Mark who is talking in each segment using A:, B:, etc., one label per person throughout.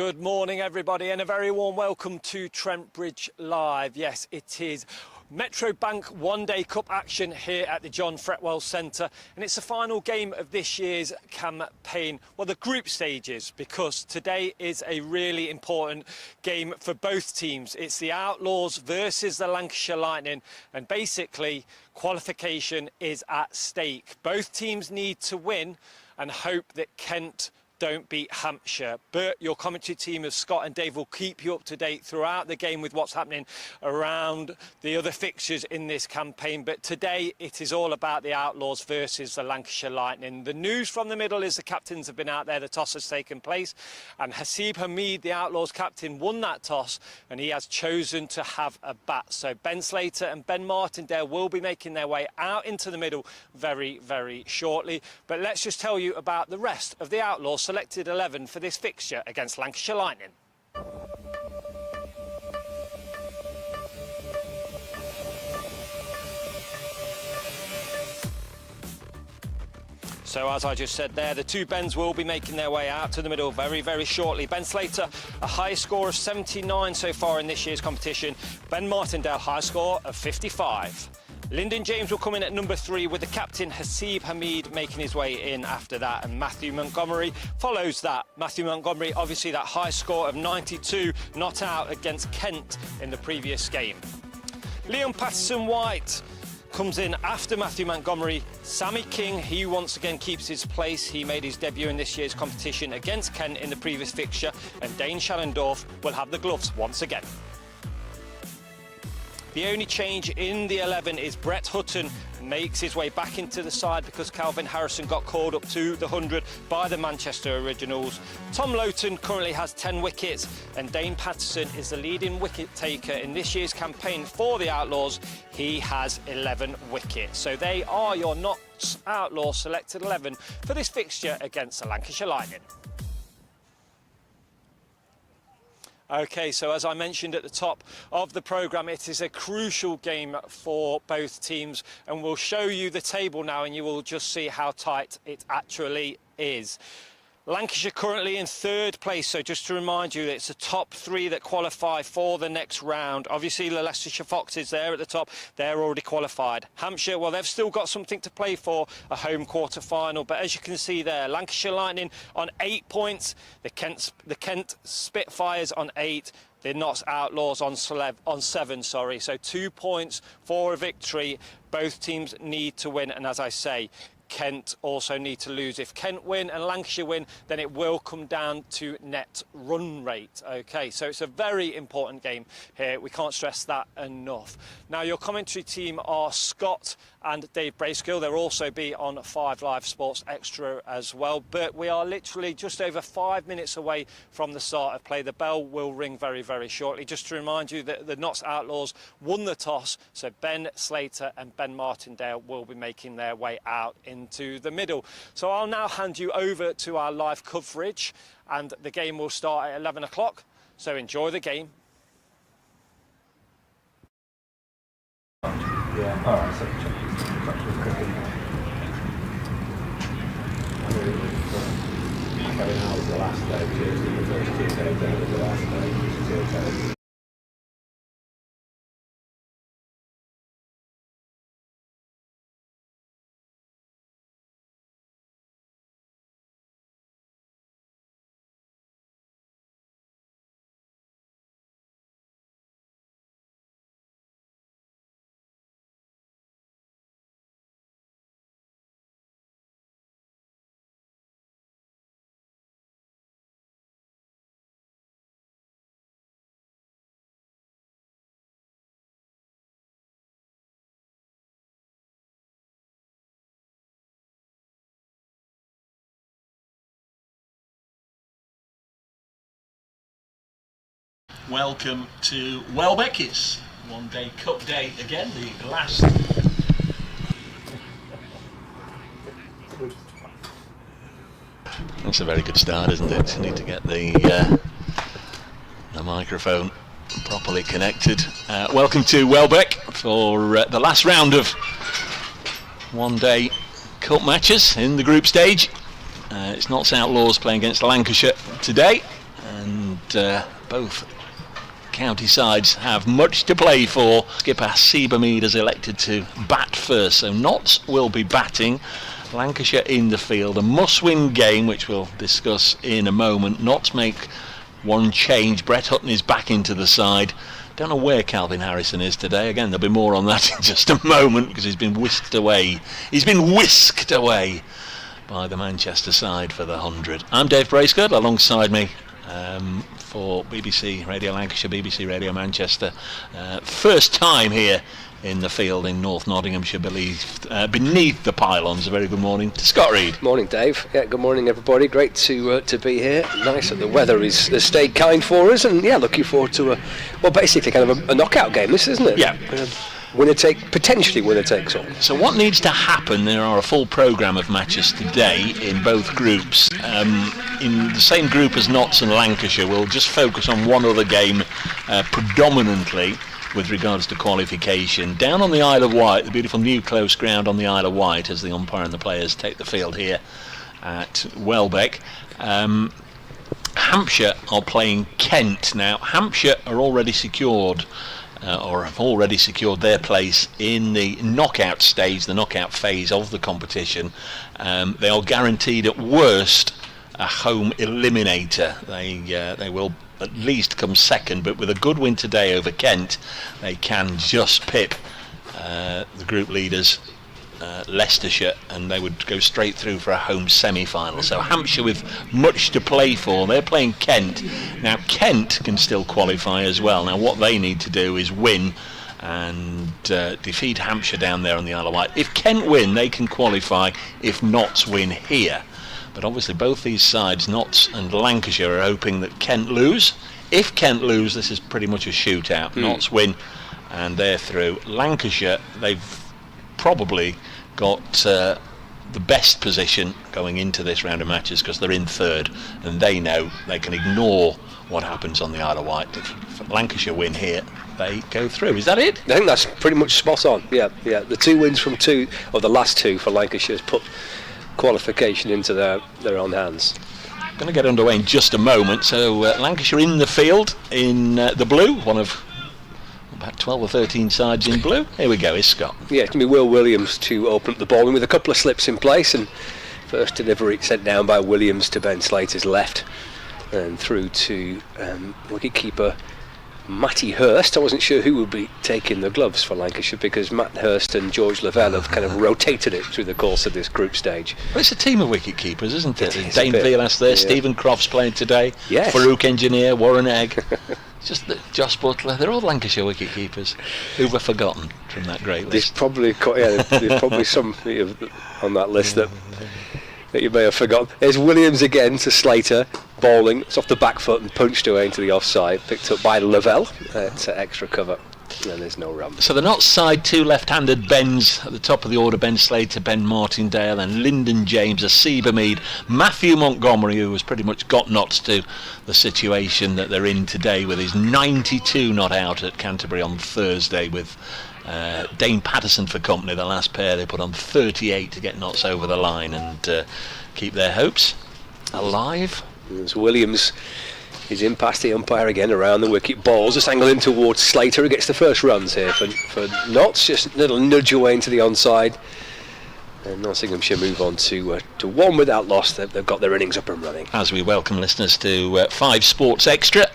A: Good morning, everybody, and a very warm welcome to Trent Bridge Live. Yes, it is Metro Bank one-day cup action here at the John Fretwell Centre, and it's the final game of this year's campaign, well, the group stages, because today is a really important game for both teams. It's the Outlaws versus the Lancashire Lightning, and basically qualification is at stake. Both teams need to win and hope that Kent don't beat Hampshire. Bert, your commentary team of Scott and Dave will keep you up to date throughout the game with what's happening around the other fixtures in this campaign. But today it is all about the Outlaws versus the Lancashire Lightning. The news from the middle is the captains have been out there, the toss has taken place, and Hasib Hamid, the Outlaws captain, won that toss and he has chosen to have a bat. So Ben Slater and Ben Martindale will be making their way out into the middle very, very shortly. But let's just tell you about the rest of the Outlaws selected 11 for this fixture against Lancashire Lightning. So as I just said there, the two Bens will be making their way out to the middle very, very shortly. Ben Slater, a high score of 79 so far in this year's competition. Ben Martindale, high score of 55. Lyndon James will come in at number 3 with the captain Hasib Hamid making his way in after that, and Matthew Montgomery follows that. Matthew Montgomery, obviously that high score of 92, not out against Kent in the previous game. Liam Patterson-White comes in after Matthew Montgomery. Sammy King, he once again keeps his place. He made his debut in this year's competition against Kent in the previous fixture, and Dane Schellendorf will have the gloves once again. The only change in the 11 is Brett Hutton makes his way back into the side because Calvin Harrison got called up to the 100 by the Manchester Originals. Tom Lowton currently has 10 wickets, and Dane Patterson is the leading wicket taker in this year's campaign for the Outlaws. He has 11 wickets. So they are your Notts Outlaws selected 11 for this fixture against the Lancashire Lightning. OK, so as I mentioned at the top of the programme, it is a crucial game for both teams, and we'll show you the table now and you will just see how tight it actually is. Lancashire currently in 3rd place, so just to remind you, it's the top 3 that qualify for the next round. Obviously, the Leicestershire Foxes there at the top, they're already qualified. Hampshire, well, they've still got something to play for, a home quarter-final. But as you can see there, Lancashire Lightning on 8 points, the Kent Spitfires on 8, the Notts Outlaws on 7, sorry. So 2 points for a victory. Both teams need to win, and as I say, Kent also need to lose. If Kent win and Lancashire win, then it will come down to net run rate. OK, so it's a very important game here. We can't stress that enough. Now, your commentary team are Scott and Dave Bracegill. They'll also be on 5 Live Sports Extra as well. But we are literally just over 5 minutes away from the start of play. The bell will ring very, very shortly. Just to remind you that the Notts Outlaws won the toss, so Ben Slater and Ben Martindale will be making their way out into the middle. So I'll now hand you over to our live coverage, and the game will start at 11 o'clock. So enjoy the game.
B: Yeah, all right, so going out was the last day, Tuesday, the first 2 days out was the last day, which is okay.
C: Welcome to Welbeck. It's one-day cup day again, the last.
D: That's a very good start, isn't it? Need to get the microphone properly connected. Welcome to Welbeck for the last round of one-day cup matches in the group stage. It's Notts Outlaws playing against Lancashire today, and both county sides have much to play for. Skipper Seabermead has elected to bat first, so Notts will be batting. Lancashire in the field, a must-win game, which we'll discuss in a moment. Notts make one change. Brett Hutton is back into the side. Don't know where Calvin Harrison is today. Again, there'll be more on that in just a moment, because he's been whisked away. He's been whisked away by the Manchester side for the 100. I'm Dave Bracegirdle, alongside me for BBC Radio Lancashire, BBC Radio Manchester. First time here in the field in North Nottinghamshire, beneath the pylons. A very good morning to Scott Reed.
E: Morning, Dave. Yeah, good morning, everybody. Great to be here. Nice that the weather has stayed kind for us, and looking forward to basically kind of a knockout game, this, isn't it?
D: Yeah.
E: Potentially winner takes all.
D: So what needs to happen? There are a full programme of matches today in both groups. In the same group as Notts and Lancashire, we'll just focus on one other game predominantly with regards to qualification. Down on the Isle of Wight, the beautiful new close ground on the Isle of Wight, as the umpire and the players take the field here at Welbeck. Hampshire are playing Kent. Now, Hampshire are already secured, or have already secured their place in the knockout stage, the knockout phase of the competition. They are guaranteed at worst a home eliminator. They will at least come second, but with a good win today over Kent, they can just pip the group leaders Leicestershire, and they would go straight through for a home semi-final. So Hampshire with much to play for. They're playing Kent. Now Kent can still qualify as well. Now what they need to do is win and defeat Hampshire down there on the Isle of Wight. If Kent win, they can qualify. If Notts win here. But obviously both these sides, Notts and Lancashire, are hoping that Kent lose. If Kent lose, this is pretty much a shootout. Notts win and they're through. Lancashire, they've probably got the best position going into this round of matches, because they're in third and they know they can ignore what happens on the Isle of Wight. If Lancashire win here, they go through. Is that it?
E: I think that's pretty much spot on. Yeah. The 2 wins from 2 of the last 2 for Lancashire has put qualification into their own hands.
D: Going to get underway in just a moment. So Lancashire in the field in the blue, one of about 12 or 13 sides in blue. Here we go, here's Scott.
E: Yeah, it's going to be Will Williams to open up the ball with a couple of slips in place, and first delivery sent down by Williams to Ben Slater's left and through to wicket-keeper Matty Hurst. I wasn't sure who would be taking the gloves for Lancashire, because Matt Hurst and George Lavelle have kind of rotated it through the course of this group stage.
D: Well, it's a team of wicket keepers, isn't it?
E: Is
D: Dane Velas there, Stephen Crofts playing today,
E: yes.
D: Farouk Engineer, Warren Egg. It's just that Josh Butler, they're all Lancashire wicket keepers who were forgotten from that great list.
E: There's probably some on that list that you may have forgotten. There's Williams again to Slater, bowling. It's off the back foot and punched away into the offside, picked up by Lavelle to extra cover, and there's no run.
D: So the Notts side, 2 left-handed Bens at the top of the order: Ben Slater, Ben Martindale and Lyndon James, a Seabermead, Matthew Montgomery, who has pretty much got Notts to the situation that they're in today with his 92 not out at Canterbury on Thursday, with Dane Patterson for company. The last pair they put on 38 to get Notts over the line and keep their hopes alive.
E: As Williams is in past the umpire again around the wicket, balls just angled in towards Slater, who gets the first runs here for Notts. Just a little nudge away into the onside, and Nottinghamshire move on to 1 without loss. They've got their innings up and running.
D: As we welcome listeners to 5 Sports Extra,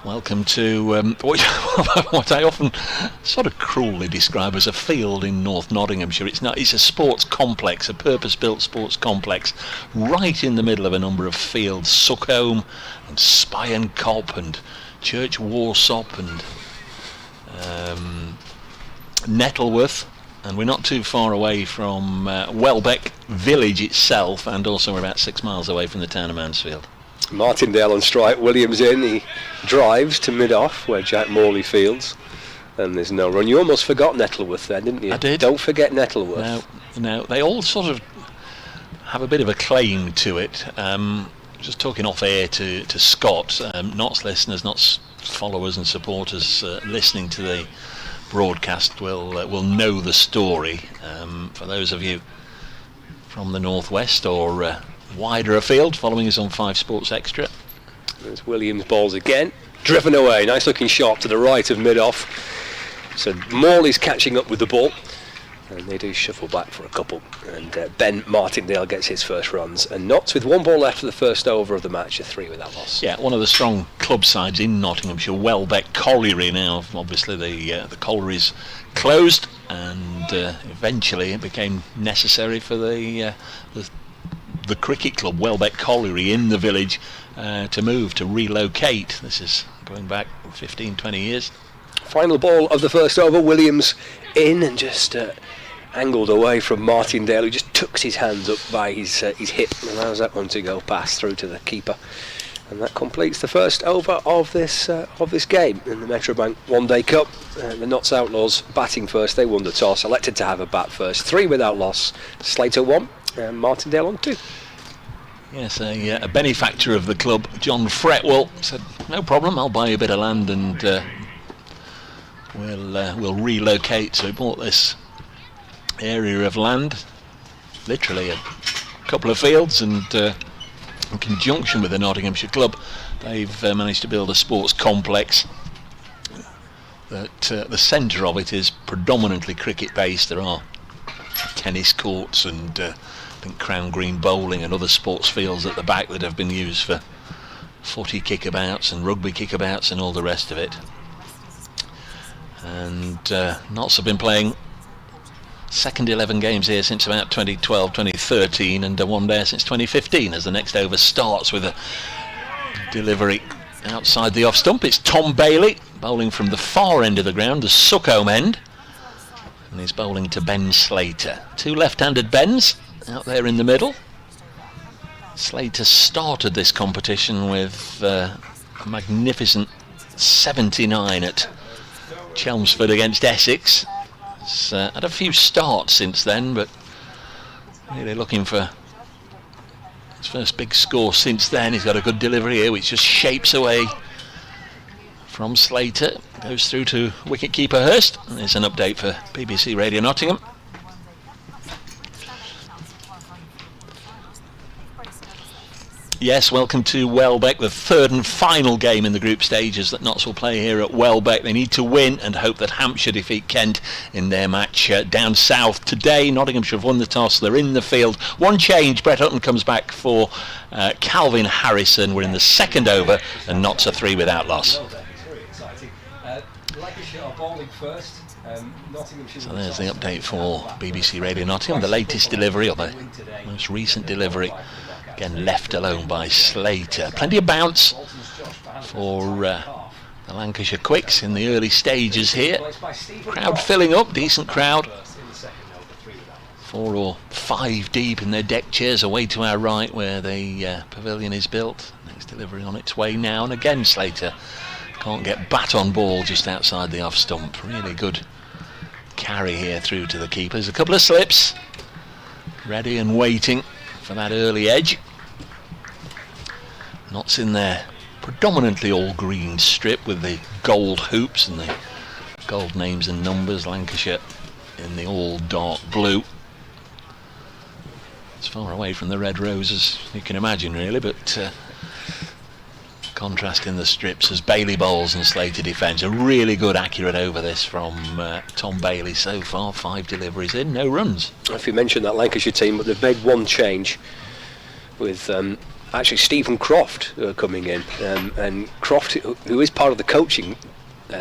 D: welcome to what I often sort of cruelly describe as a field in North Nottinghamshire. It's a sports complex, a purpose-built sports complex, right in the middle of a number of fields: Suckholme and Spy & Cop and Church Warsop and Nettleworth. And we're not too far away from Welbeck village itself, and also we're about 6 miles away from the town of Mansfield.
E: Martindale on strike, Williams in, he drives to mid-off where Jack Morley fields, and there's no run. You almost forgot Nettleworth then, didn't you?
D: I did.
E: Don't forget Nettleworth.
D: No, they all sort of have a bit of a claim to it. Just talking off air to Scott, Notts listeners, Notts followers and supporters listening to the broadcast will know the story. For those of you from the northwest or wider afield following us on 5 Sports Extra,
E: There's Williams balls again, driven away, nice looking shot to the right of mid-off. So Morley's catching up with the ball, and they do shuffle back for a couple, and Ben Martindale gets his first runs, and Notts with one ball left for the first over of the match, a 3 without loss.
D: Yeah, one of the strong club sides in Nottinghamshire, Welbeck Colliery. Now obviously the colliery's closed, and eventually it became necessary for the cricket club Welbeck Colliery in the village to relocate. This is going back 15-20 years.
E: Final ball of the first over, Williams in and just angled away from Martindale, who just tucks his hands up by his hip and allows that one to go past through to the keeper. And that completes the first over of this game in the Metrobank One Day Cup. The Notts Outlaws batting first. They won the toss, elected to have a bat first. 3 without loss. Slater 1 and Martindale on 2.
D: Yes, a benefactor of the club, John Fretwell, said, no problem, I'll buy you a bit of land and we'll relocate. So he bought this area of land, literally a couple of fields, and in conjunction with the Nottinghamshire club, they've managed to build a sports complex that the centre of it is predominantly cricket based. There are tennis courts and I think Crown Green bowling and other sports fields at the back that have been used for footy kickabouts and rugby kickabouts and all the rest of it. And Notts have been playing second 11 games here since about 2012, 2013, and one there since 2015, as the next over starts with a delivery outside the off stump. It's Tom Bailey bowling from the far end of the ground, the Succombe end, and he's bowling to Ben Slater. 2 left-handed Bens out there in the middle. Slater started this competition with a magnificent 79 at Chelmsford against Essex. He's had a few starts since then, but really looking for his first big score since then. He's got a good delivery here, which just shapes away from Slater. Goes through to wicket-keeper Hurst. And there's an update for BBC Radio Nottingham. Yes, welcome to Welbeck, the third and final game in the group stages that Notts will play here at Welbeck. They need to win and hope that Hampshire defeat Kent in their match down south today. Nottinghamshire have won the toss, they're in the field. One change, Brett Hutton comes back for Calvin Harrison. We're in the second over and Notts are 3 without loss.
B: Very exciting. Lancashire are bowling first.
D: So there's the update for BBC Radio Nottingham, the latest delivery, or the most recent delivery. Again, left alone by Slater. Plenty of bounce for the Lancashire Quicks in the early stages here. Crowd filling up, decent crowd. 4 or 5 deep in their deck chairs away to our right where the pavilion is built. Next delivery on its way now, and again Slater can't get bat on ball just outside the off stump. Really good carry here through to the keepers. A couple of slips, ready and waiting for that early edge. Notts in there predominantly all green strip with the gold hoops and the gold names and numbers. Lancashire in the all dark blue. It's far away from the red roses you can imagine really, but contrast in the strips as Bailey bowls and Slater defends. A really good accurate over this from Tom Bailey so far. 5 deliveries in, no runs.
E: If you mentioned that Lancashire team, but they've made one change with actually Stephen Croft coming in, and Croft, who is part of the coaching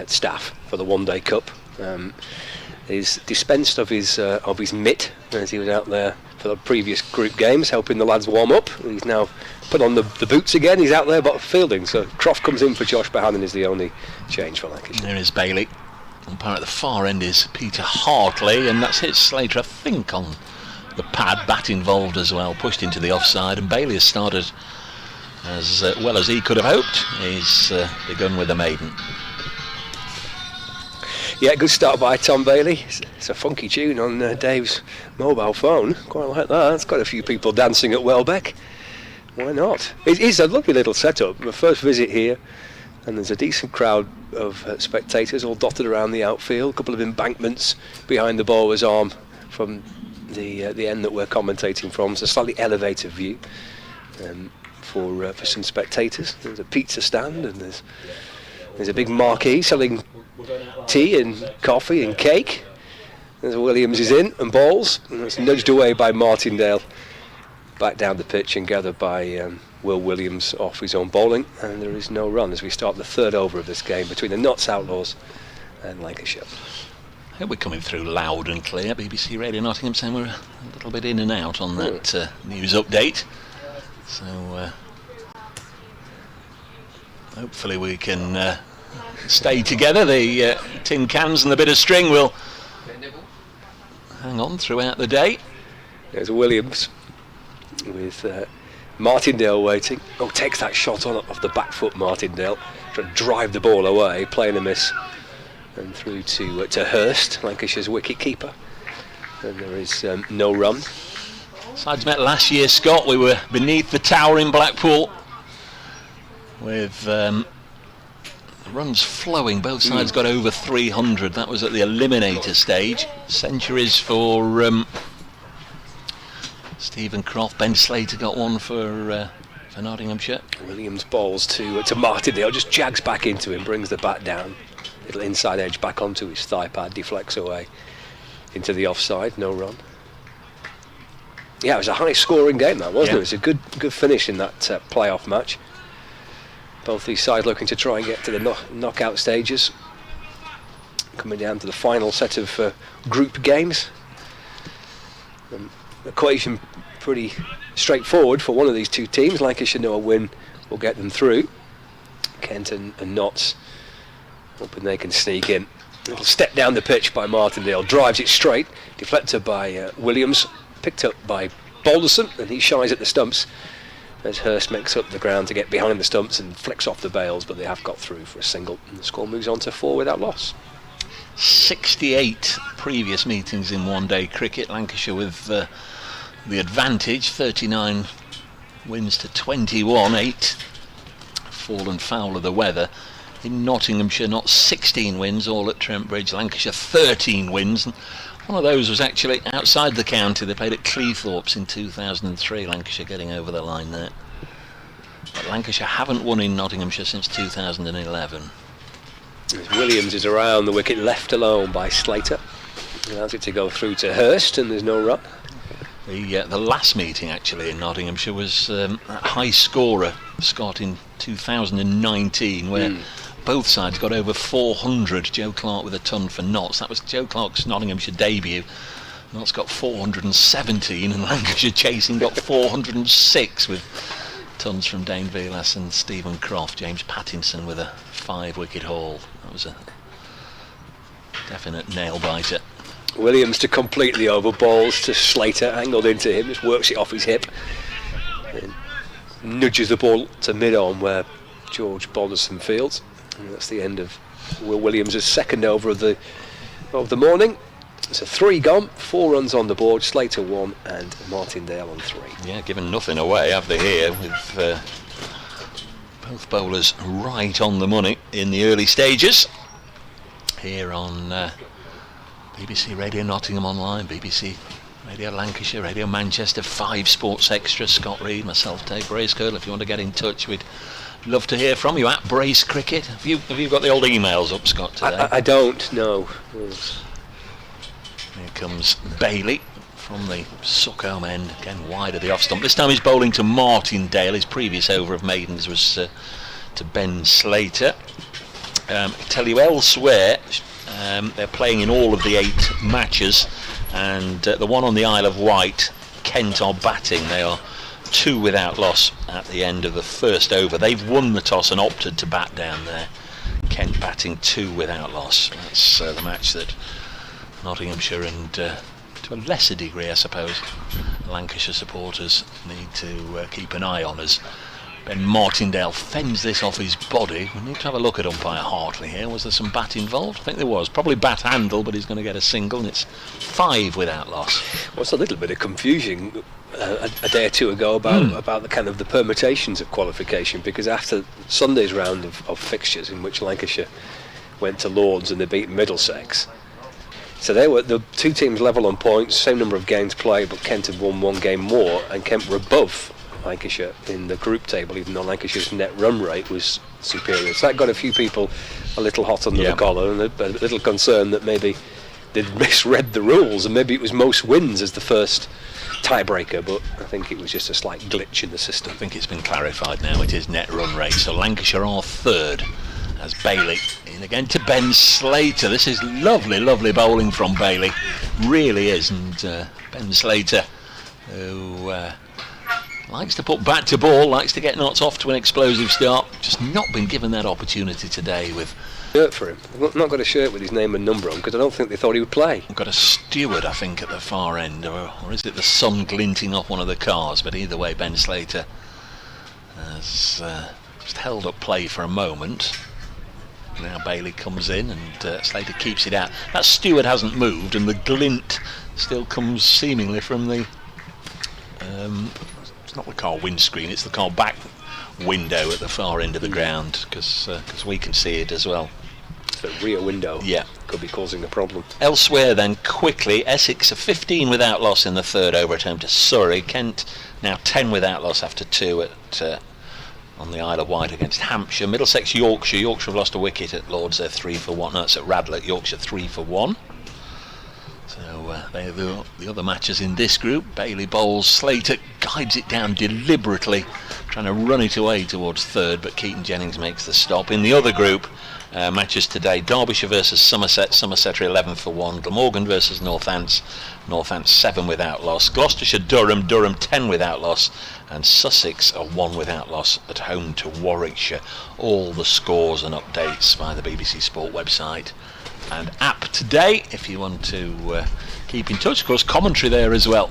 E: staff for the One Day Cup, is dispensed of his mitt as he was out there for the previous group games helping the lads warm up. He's now put on the boots again. He's out there but fielding, so Croft comes in for Josh Bohannon is the only change for Lancashire.
D: There is Bailey. Umpire at the far end is Peter Hartley, and that's hit Slater, I think, on the pad. Bat involved as well, pushed into the offside, and Bailey has started as well as he could have hoped. He's begun with a maiden.
E: Yeah, good start by Tom Bailey. It's a funky tune on Dave's mobile phone. Quite like that. It's got a few people dancing at Welbeck. Why not? It is a lovely little setup. My first visit here, and there's a decent crowd of spectators all dotted around the outfield. A couple of embankments behind the bowler's arm from the end that we're commentating from. It's a slightly elevated view. for some spectators. There's a pizza stand, and there's a big marquee selling tea and coffee and cake. As Williams is in and bowls, and it's nudged away by Martindale. Back down the pitch and gathered by Will Williams off his own bowling, and there is no run as we start the third over of this game between the Notts Outlaws and Lancashire.
D: I hope we're coming through loud and clear. BBC Radio Nottingham saying we're a little bit in and out on that news update. So hopefully we can stay together. The tin cans and the bit of string will hang on throughout the day.
E: There's Williams with Martindale waiting. Oh, takes that shot on off the back foot, Martindale. Trying to drive the ball away, playing a miss. And through to Hurst, Lancashire's wicket keeper. And there is no run.
D: Sides met last year, Scott. We were beneath the tower in Blackpool with runs flowing. Both sides got over 300. That was at the eliminator stage. Centuries for Stephen Croft. Ben Slater got one for Nottinghamshire.
E: Williams bowls to Martindale, just jags back into him, brings the bat down. Little inside edge back onto his thigh pad, deflects away into the offside, no run. Yeah, it was a high scoring game, that, wasn't it? It was a good finish in that playoff match. Both these sides looking to try and get to the knockout stages. Coming down to the final set of group games. Equation pretty straightforward for one of these two teams. Lancashire know a win will get them through. Kent and Notts hoping they can sneak in. A little step down the pitch by Martindale, drives it straight, deflected by Williams, picked up by Balderson, and he shies at the stumps as Hurst makes up the ground to get behind the stumps and flicks off the bails, but they have got through for a single, and the score moves on to 4 without loss.
D: 68 previous meetings in one-day cricket. Lancashire with the advantage, 39 wins to 21, 8 fallen foul of the weather. In Nottinghamshire, not 16 wins, all at Trent Bridge. Lancashire 13 wins. And one of those was actually outside the county. They played at Cleethorpes in 2003. Lancashire getting over the line there. But Lancashire haven't won in Nottinghamshire since 2011.
E: As Williams is around the wicket, left alone by Slater. Allows it to go through to Hurst, and there's no run.
D: The last meeting actually in Nottinghamshire was a high scorer, Scott, in 2019, where both sides got over 400. Joe Clark with a ton for Notts. That was Joe Clark's Nottinghamshire debut. Notts got 417, and Lancashire chasing got 406 with tons from Dane Velas and Stephen Croft. James Pattinson with a 5-wicket haul. That was a definite nail biter.
E: Williams to complete the over, balls to Slater, angled into him, just works it off his hip and nudges the ball to mid-on where George Balderson fields, and that's the end of Will Williams' second over of the morning. So 3 gone, 4 runs on the board, Slater 1 and Martindale on 3.
D: Yeah, given nothing away, have they here, with both bowlers right on the money in the early stages. Here on BBC Radio Nottingham Online, BBC Radio Lancashire, Radio Manchester, 5 Sports Extra, Scott Reed, myself, Dave Bracekirtle. If you want to get in touch, we'd love to hear from you at Brace Cricket. Have you got the old emails up, Scott, today?
E: I don't know.
D: Here comes Bailey from the Suckhome end, again wide of the off stump. This time he's bowling to Martindale. His previous over of maidens was to Ben Slater. Tell you elsewhere, they're playing in all of the 8 matches, and the one on the Isle of Wight, Kent are batting. They are 2 without loss at the end of the first over. They've won the toss and opted to bat down there. Kent batting 2 without loss. That's the match that Nottinghamshire and to a lesser degree, I suppose, Lancashire supporters need to keep an eye on as Ben Martindale fends this off his body. We need to have a look at umpire Hartley here. Was there some bat involved? I think there was. Probably bat handle, but he's going to get a single, and it's 5 without loss.
E: Well, it's a little bit of confusion a day or two ago about the kind of the permutations of qualification, because after Sunday's round of fixtures in which Lancashire went to Lords and they beat Middlesex, so they were the 2 teams level on points, same number of games played, but Kent had won 1 game more, and Kent were above Lancashire in the group table, even though Lancashire's net run rate was superior. So that got a few people a little hot under the collar, and a little concerned that maybe they'd misread the rules, and maybe it was most wins as the first tiebreaker, but I think it was just a slight glitch in the system.
D: I think it's been clarified now. It is net run rate. So Lancashire are third, as Bailey in again to Ben Slater. This is lovely, lovely bowling from Bailey, really is. And Ben Slater, who likes to put bat to ball, likes to get Notts off to an explosive start, just not been given that opportunity today. With
E: shirt for him. I've not got a shirt with his name and number on, because I don't think they thought he would play.
D: We've got a steward, I think, at the far end, or is it the sun glinting off one of the cars? But either way, Ben Slater has just held up play for a moment. Now Bailey comes in, and Slater keeps it out. That steward hasn't moved, and the glint still comes seemingly from the it's not the car windscreen, it's the car back window at the far end of the ground, because we can see it as well.
E: The rear window,
D: yeah,
E: could be causing the problem.
D: Elsewhere then, quickly, Essex are 15 without loss in the third over at home to Surrey. Kent now 10 without loss after 2 at on the Isle of Wight against Hampshire. Middlesex, Yorkshire have lost a wicket at Lords. They're 3 for 1. No, it's at Radlett. Yorkshire 3 for 1. So they're the other matches in this group. Bailey bowls, Slater guides it down deliberately, trying to run it away towards third, but Keaton Jennings makes the stop. In the other group, matches today: Derbyshire versus Somerset are 11 for 1. Glamorgan versus Northants 7 without loss. Gloucestershire, Durham 10 without loss, and Sussex are 1 without loss at home to Warwickshire. All the scores and updates via the BBC Sport website and app today, if you want to keep in touch. Of course, commentary there as well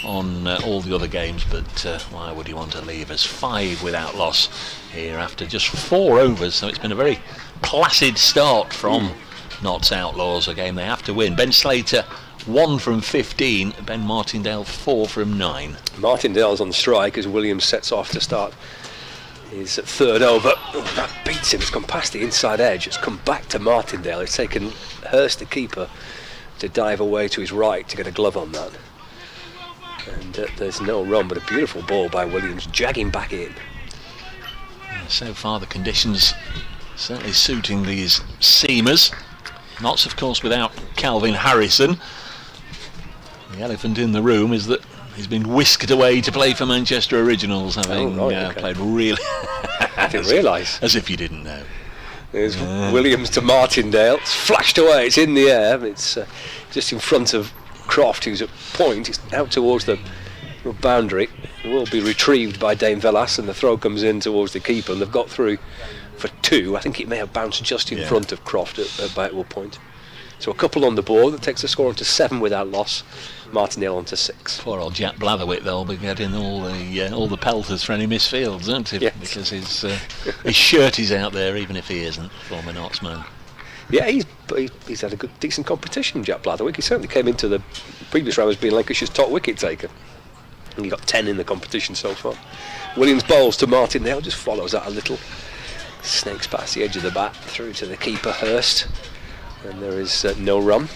D: on all the other games, but why would you want to leave us 5 without loss here after just 4 overs? So it's been a very placid start from Notts Outlaws, a game they have to win. Ben Slater 1 from 15, Ben Martindale 4 from 9.
E: Martindale's on strike as Williams sets off to start his third over. Oh, that beats him. It's gone past the inside edge. It's come back to Martindale. It's taken Hurst, the keeper, to dive away to his right to get a glove on that. And there's no run, but a beautiful ball by Williams, jagging back in.
D: So far the conditions certainly suiting these seamers. Notts, of course, without Calvin Harrison. The elephant in the room is that he's been whisked away to play for Manchester Originals, having played really
E: I didn't realise.
D: As if you didn't know.
E: There's Williams to Martindale. It's flashed away. It's in the air. It's just in front of Croft, who's at point. It's out towards the boundary. It will be retrieved by Dane Velas, and the throw comes in towards the keeper, and they've got through for 2. I think it may have bounced just in front of Croft at Battle Point. So a couple on the board. That takes the score on to 7 without loss. Martindale on to 6.
D: Poor old Jack Blatherwick, they'll be getting all the pelters for any misfields, aren't he?
E: Yes.
D: Because his shirt is out there, even if he isn't, former Nottsman.
E: Yeah, he's had a decent competition, Jack Blatherwick. He certainly came into the previous round as being Lancashire's top wicket taker, and he got 10 in the competition so far. Williams bowls to Martindale, just follows that a little, snakes past the edge of the bat through to the keeper Hurst, and there is no run.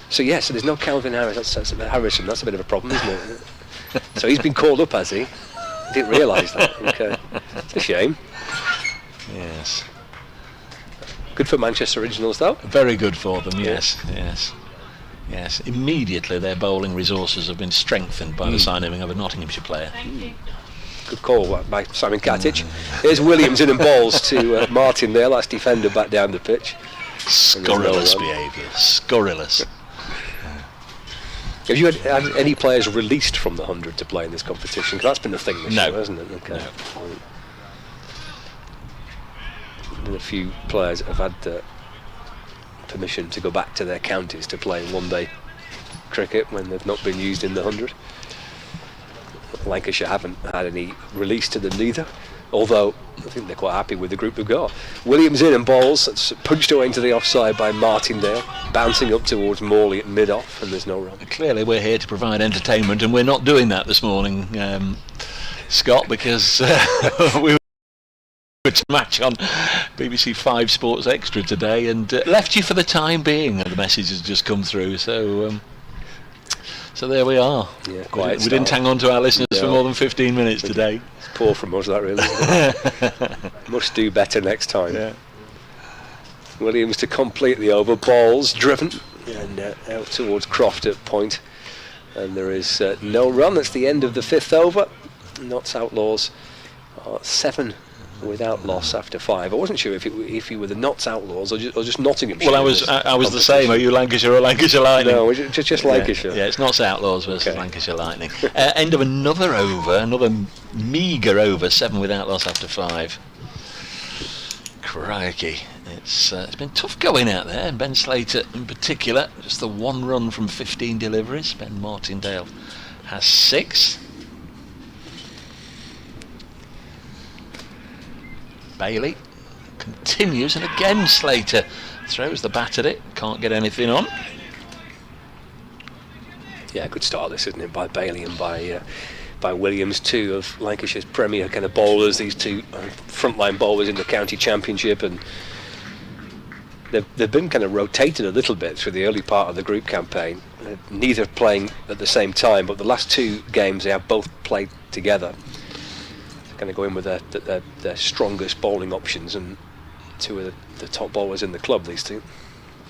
E: So so there's no Calvin Harrison. That's a bit of a problem, isn't it? So he's been called up, has he? Didn't realise that. Okay, it's a shame.
D: Yes.
E: Good for Manchester Originals, though.
D: Very good for them. Yes. Immediately their bowling resources have been strengthened by the signing of a Nottinghamshire player.
E: Good call by Simon Katic. Here's Williams in and balls to Martindale. That's defender back down the pitch.
D: Scurrilous behaviour. Scurrilous.
E: Have you had any players released from the 100 to play in this competition? Because that's been the thing this year, hasn't it? Okay. No. And a few players have had permission to go back to their counties to play one-day cricket when they've not been used in the 100. Lancashire haven't had any release to them neither, although I think they're quite happy with the group they've got. Williams in and balls. That's punched away into the offside by Martindale, bouncing up towards Morley at mid-off, and there's no run.
D: Clearly we're here to provide entertainment, and we're not doing that this morning, Scott, because we were to match on BBC 5 Sports Extra today, and left you for the time being, and the message has just come through. So So there we are.
E: Yeah,
D: We
E: quiet
D: didn't
E: start.
D: hang on to our listeners for
E: No.
D: more than 15 minutes today.
E: It's poor from us, that really. Isn't it? Must do better next time.
D: Yeah.
E: Williams to complete the over. Balls driven and out towards Croft at point. And there is no run. That's the end of the 5th over. Notts Outlaws are 7 without loss after 5. I wasn't sure if you were the Notts Outlaws or just Nottinghamshire.
D: Well, I was the same. Are you Lancashire or Lancashire Lightning?
E: No, just Lancashire.
D: Yeah, it's Notts Outlaws versus
E: Okay.
D: Lancashire Lightning. End of another over, another meagre over, 7 without loss after 5. Crikey. It's been tough going out there, and Ben Slater in particular, just the 1 run from 15 deliveries. Ben Martindale has 6. Bailey continues, and again Slater throws the bat at it, can't get anything on.
E: Yeah, good start this, isn't it, by Bailey and by Williams, 2 of Lancashire's premier kind of bowlers, these 2 frontline bowlers in the county championship, and they've been kind of rotated a little bit through the early part of the group campaign, neither playing at the same time, but the last 2 games they have both played together. They're going to go in with their strongest bowling options, and 2 of the top bowlers in the club, these 2.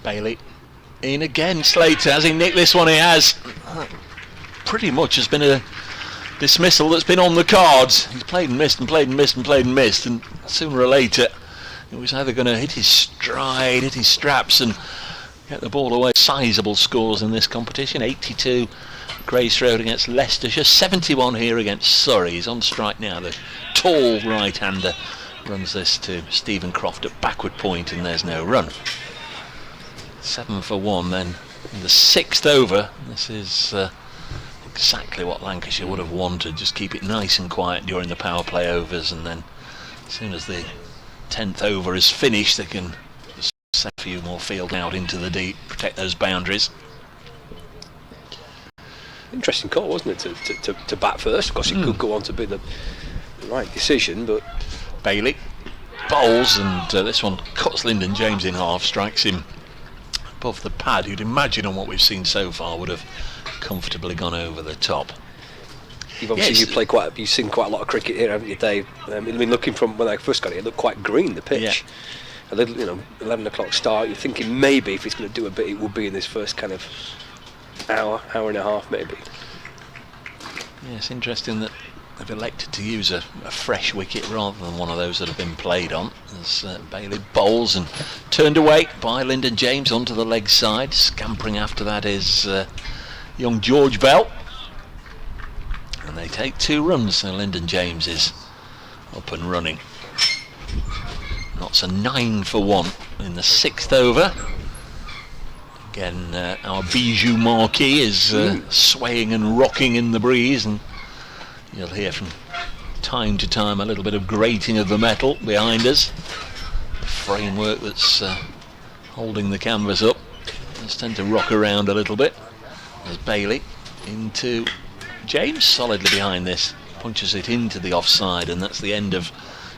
D: Bailey in again. Slater, has he nicked this one? He has. Pretty much has been a dismissal that's been on the cards. He's played and missed and played and missed and played and missed, and sooner or later it was either going to hit his stride, hit his straps, and get the ball away. Sizable scores in this competition. 82 Grace Road against Leicestershire, 71 here against Surrey. He's on strike now. The tall right-hander runs this to Stephen Croft at backward point, and there's no run. 7 for 1 then in the 6th over. This is exactly what Lancashire would have wanted. Just keep it nice and quiet during the power play overs, and then as soon as the 10th over is finished, they can just send a few more field out into the deep, protect those boundaries.
E: Interesting call, wasn't it, to bat first? Of course, it could go on to be the right decision, but
D: Bailey bowls, and this one cuts Lyndon James in half, strikes him above the pad. You'd imagine on what we've seen so far would have comfortably gone over the top.
E: you've obviously
D: Yes.
E: you've seen quite a lot of cricket here, haven't you, Dave? I mean, looking from when I first got it looked quite green, the pitch.
D: Yeah.
E: A little, 11 o'clock start. You're thinking maybe if it's going to do a bit, it would be in this first kind of hour and a half, maybe.
D: Yeah, it's interesting that they've elected to use a fresh wicket rather than one of those that have been played on, as Bailey bowls and turned away by Lyndon James onto the leg side. Scampering after that is young George Bell, and they take 2 runs, so Lyndon James is up and running. That's a 9 for 1 in the 6th over. Again, our bijou marquee is swaying and rocking in the breeze, and you'll hear from time to time a little bit of grating of the metal behind us. The framework that's holding the canvas up does tend to rock around a little bit. There's Bailey into James, solidly behind this, punches it into the offside, and that's the end of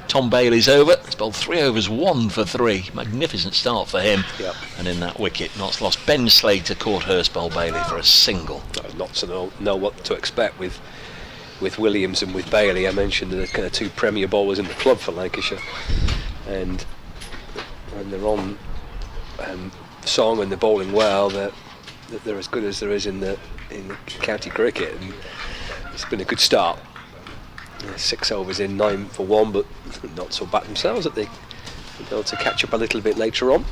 D: Tom Bailey's over. He's bowled 3 overs, 1 for 3. Magnificent start for him.
E: Yep.
D: And in that wicket, Notts lost. Ben Slater caught Hurstbowl Bailey for a single.
E: Not to know what to expect with Williams and with Bailey. I mentioned the kind of 2 premier bowlers in the club for Lancashire, and when they're on song and they're bowling well, they're as good as there is in the county cricket, and it's been a good start. 6 overs in, 9 for 1, but not so bad themselves that they'll be able to catch up a little bit later on.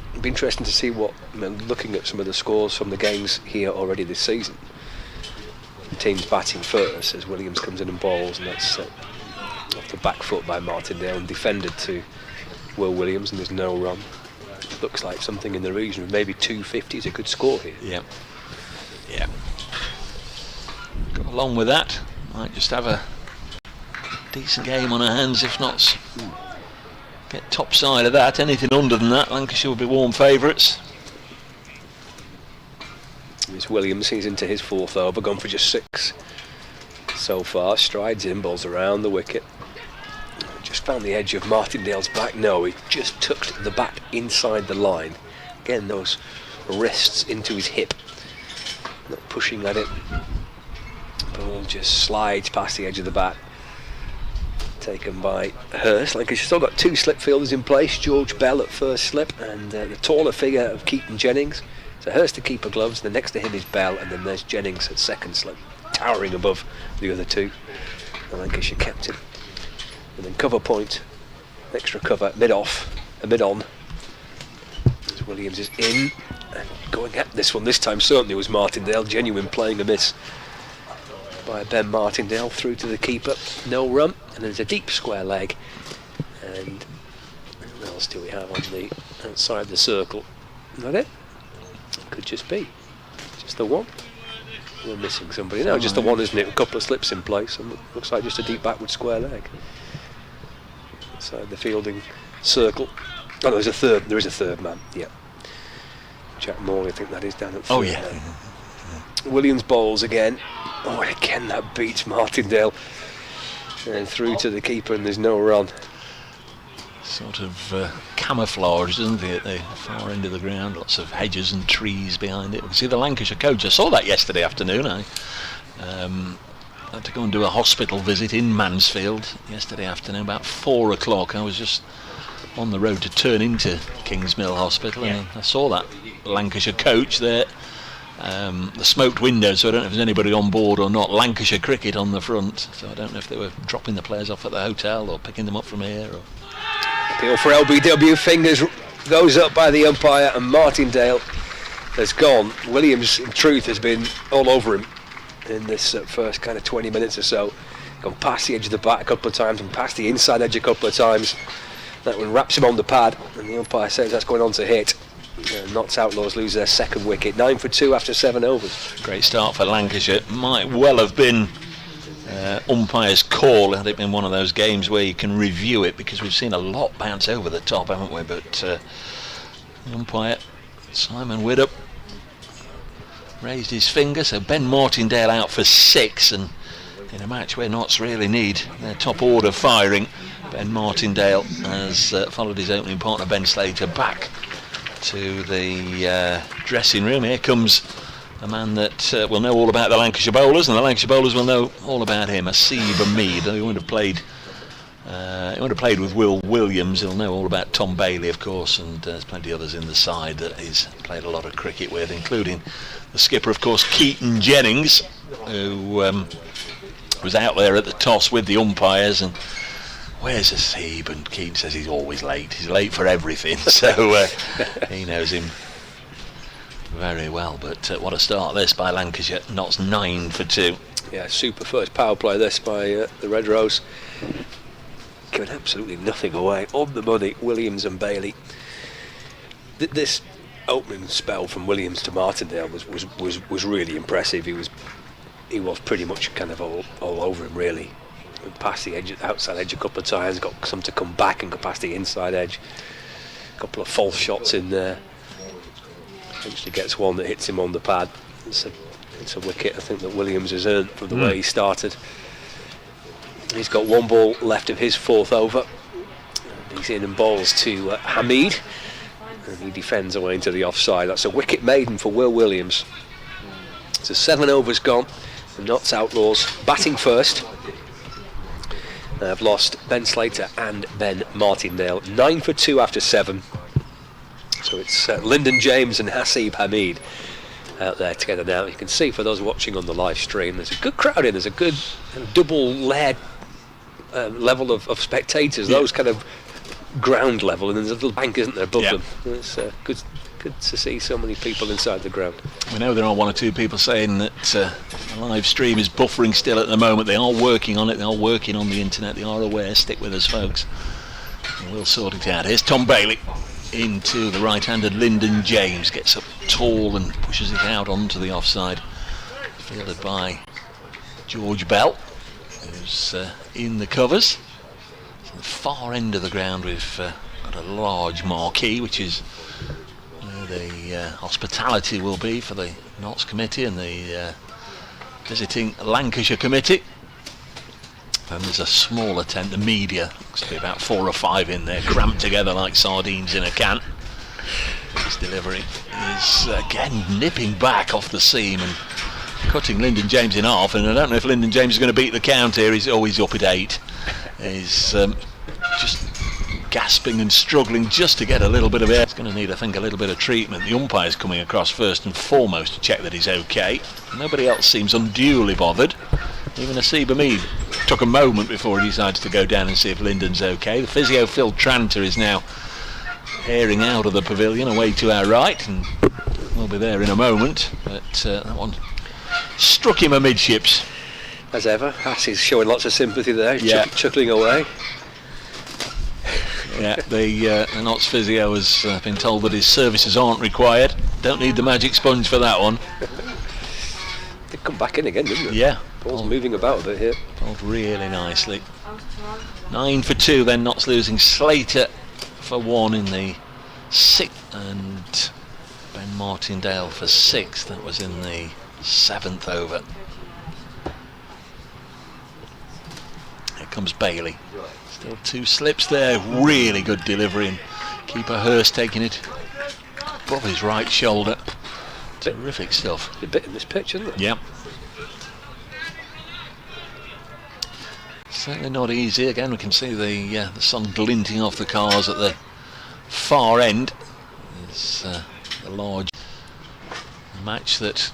E: It'll be interesting to see looking at some of the scores from the games here already this season. The team's batting first as Williams comes in and bowls, and that's off the back foot by Martindale and defended to Will Williams, and there's no run. Looks like something in the region of maybe 250 is a good score here.
D: Yeah. Got along with that. Might just have a decent game on our hands, if not get top side of that. Anything under than that, Lancashire will be warm favourites.
E: It's Williams, he's into his 4th over, gone for just 6 so far. Strides in, balls around the wicket. Just found the edge of Martindale's back. No, he just tucked the bat inside the line. Again, those wrists into his hip. not pushing at it. Ball just slides past the edge of the bat. Taken by Hurst. Lancashire still got 2 slip fielders in place. George Bell at first slip, and the taller figure of Keaton Jennings. So Hurst to keeper gloves, then next to him is Bell, and then there's Jennings at second slip, towering above the other 2. The Lancashire captain. And then cover point, extra cover, mid-off, a mid-on. As Williams is in, and going at this one this time certainly was Martindale. Genuine playing amiss by Ben Martindale through to the keeper. No run, and there's a deep square leg. And what else do we have on the outside the circle? Is that it? Could just be. Just the one. We're missing somebody. No, just the one, isn't it? A couple of slips in place, and looks like just a deep backward square leg. Inside the fielding circle. Oh, there's a third. There is a third man. Yeah. Jack Morley, I think that is down at third.
D: Oh yeah.
E: Williams bowls again. Oh, and again that beats Martindale. And through to the keeper, and there's no run.
D: Sort of camouflaged, isn't it, at the far end of the ground? Lots of hedges and trees behind it. We can see the Lancashire coach. I saw that yesterday afternoon. I had to go and do a hospital visit in Mansfield yesterday afternoon, about 4 o'clock. I was just on the road to turn into Kingsmill Hospital, and I saw that Lancashire coach there. The smoked window, so I don't know if there's anybody on board or not. Lancashire cricket on the front, so I don't know if they were dropping the players off at the hotel or picking them up from here. Or...
E: Appeal for LBW, fingers goes up by the umpire, and Martindale has gone. Williams, in truth, has been all over him in this first kind of 20 minutes or so. Gone past the edge of the bat a couple of times and past the inside edge a couple of times. That one wraps him on the pad, and the umpire says that's going on to hit. Notts Outlaws lose their second wicket. 9 for 2 after 7 overs.
D: Great start for Lancashire. Might well have been umpire's call had it been one of those games where you can review it, because we've seen a lot bounce over the top, haven't we? But the umpire, Simon Widdop, raised his finger. So Ben Martindale out for 6, and in a match where Notts really need their top order firing, Ben Martindale has followed his opening partner Ben Slater back to the dressing room. Here comes a man that will know all about the Lancashire bowlers, and the Lancashire bowlers will know all about him. Asib Hamid. He would have played with Will Williams. He'll know all about Tom Bailey, of course, and there's plenty of others in the side that he's played a lot of cricket with, including the skipper, of course, Keaton Jennings, who was out there at the toss with the umpires. And where's Asib? And Keaton says he's always late. He's late for everything. So he knows him very well. But what a start this by Lancashire. Notts 9 for 2.
E: Yeah, super first power play this by the Red Rose. Giving absolutely nothing away. On the money, Williams and Bailey. This opening spell from Williams to Martindale was really impressive. He was pretty much kind of all over him, really. Went past the edge, outside edge a couple of times, got some to come back and go past the inside edge. A couple of false shots in there. Eventually gets one that hits him on the pad. It's a wicket, I think, that Williams has earned from the way he started. He's got 1 ball left of his 4th over. He's in and bowls to Hamid, and he defends away into the offside. That's a wicket maiden for Will Williams. So 7 overs gone. The Notts Outlaws batting first. They've lost Ben Slater and Ben Martindale. 9 for 2 after 7. So it's Lyndon James and Hasib Hamid out there together now. You can see, for those watching on the live stream, there's a good crowd in. There's a good double layered level of spectators. Yeah. Those kind of ground level, and there's a little bank, isn't there, above them. It's good to see so many people inside the ground.
D: We know there are 1 or 2 people saying that the live stream is buffering still at the moment. They are working on it. They are working on the internet. They are aware. Stick with us, folks. And we'll sort it out. Here's Tom Bailey into the right-handed Lyndon James. Gets up tall and pushes it out onto the offside. Fielded by George Bell, who's in the covers. So the far end of the ground, we've got a large marquee, which is the hospitality will be for the Notts committee and the visiting Lancashire committee. And there's a smaller tent, the media. Looks to be about 4 or 5 in there, cramped together like sardines in a can. His delivery is again nipping back off the seam and cutting Lyndon James in half, and I don't know if Lyndon James is going to beat the count here. He's always up at 8. He's just gasping and struggling just to get a little bit of air. He's going to need, I think, a little bit of treatment. The umpire's coming across first and foremost to check that he's okay. Nobody else seems unduly bothered. Even Asiba Mead took a moment before he decides to go down and see if Lyndon's okay. The physio Phil Tranter is now airing out of the pavilion away to our right, and we'll be there in a moment. But that one struck him amidships.
E: As ever, Hassie's showing lots of sympathy there,
D: Yeah.
E: chuckling away.
D: Yeah, the Notts physio has been told that his services aren't required. Don't need the magic sponge for that one.
E: They come back in again, didn't they?
D: Yeah.
E: Ball's moving about a bit here.
D: Pulled really nicely. 9 for 2 then, Notts losing. Slater for 1 in the 6th, and Ben Martindale for 6. That was in the 7th over. Here comes Bailey. Still 2 slips there. Really good delivery, and keeper Hurst taking it above his right shoulder. Terrific stuff.
E: A bit in this pitch, isn't it?
D: Yep. Certainly not easy. Again, we can see the sun glinting off the cars at the far end. It's a large match that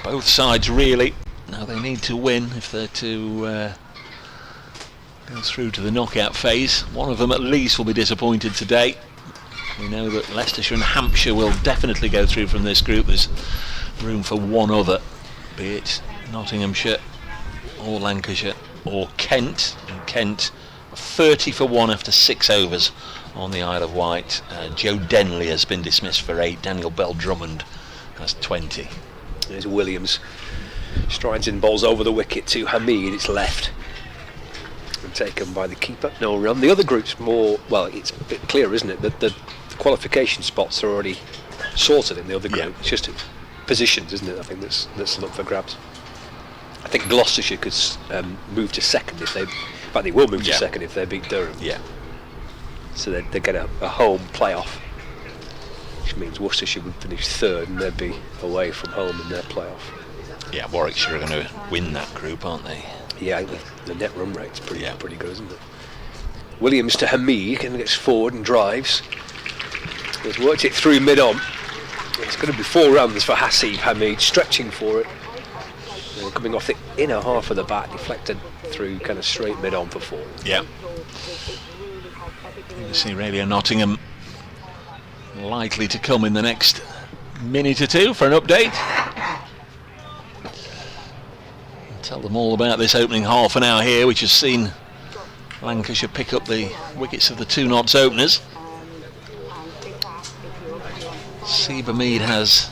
D: both sides really, now they need to win if they're to go through to the knockout phase. One of them at least will be disappointed today. We know that Leicestershire and Hampshire will definitely go through from this group. There's room for one other, be it Nottinghamshire or Lancashire or Kent. And Kent 30 for 1 after 6 overs on the Isle of Wight. Joe Denley has been dismissed for 8. Daniel Bell-Drummond has 20.
E: There's Williams. Strides in, balls over the wicket to Hamid. It's left. And taken by the keeper. No run. The other group's more, well, it's a bit clear, isn't it? That the qualification spots are already sorted in the other group.
D: Yeah.
E: It's just positions, isn't it? I think that's up for grabs. I think Gloucestershire could move to second if they, but they will move to second if they beat Durham.
D: Yeah.
E: So they get a home playoff, which means Worcestershire would finish 3rd and they'd be away from home in their playoff.
D: Yeah, Warwickshire are going to win that group, aren't they?
E: Yeah, the net run rate's pretty good, isn't it? Williams to Hamid, and gets forward and drives. He's worked it through mid-on. It's going to be 4 runs for Hasib Hamid, stretching for it. And coming off the inner half of the bat, deflected through kind of straight mid-on for 4.
D: Yeah. You see Radio Nottingham likely to come in the next minute or two for an update. Tell them all about this opening half an hour here, which has seen Lancashire pick up the wickets of the 2 Notts openers. Asiba Mead has